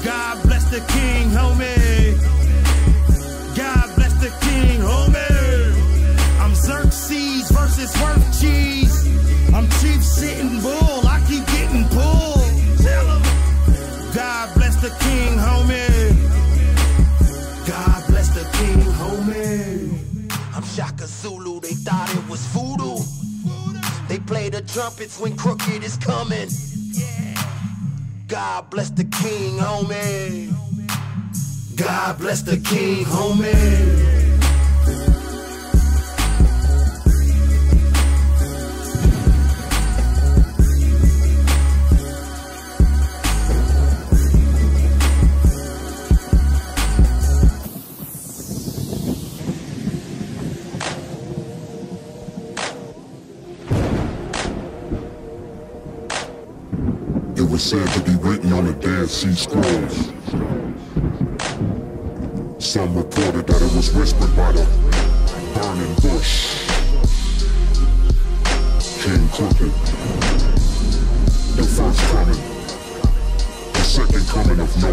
[SPEAKER 21] God bless the King, homie. God bless the King, homie. I'm Xerxes versus Worth Cheese. I'm Chief Sitting Bull, I keep getting pulled. God
[SPEAKER 5] trumpets when crooked is coming. God bless the king, homie. God bless the king, homie.
[SPEAKER 14] It was said to be written on the Dead Sea Scrolls. Some reported that it was whispered by the burning bush. King Crooked, the first coming, the second coming of no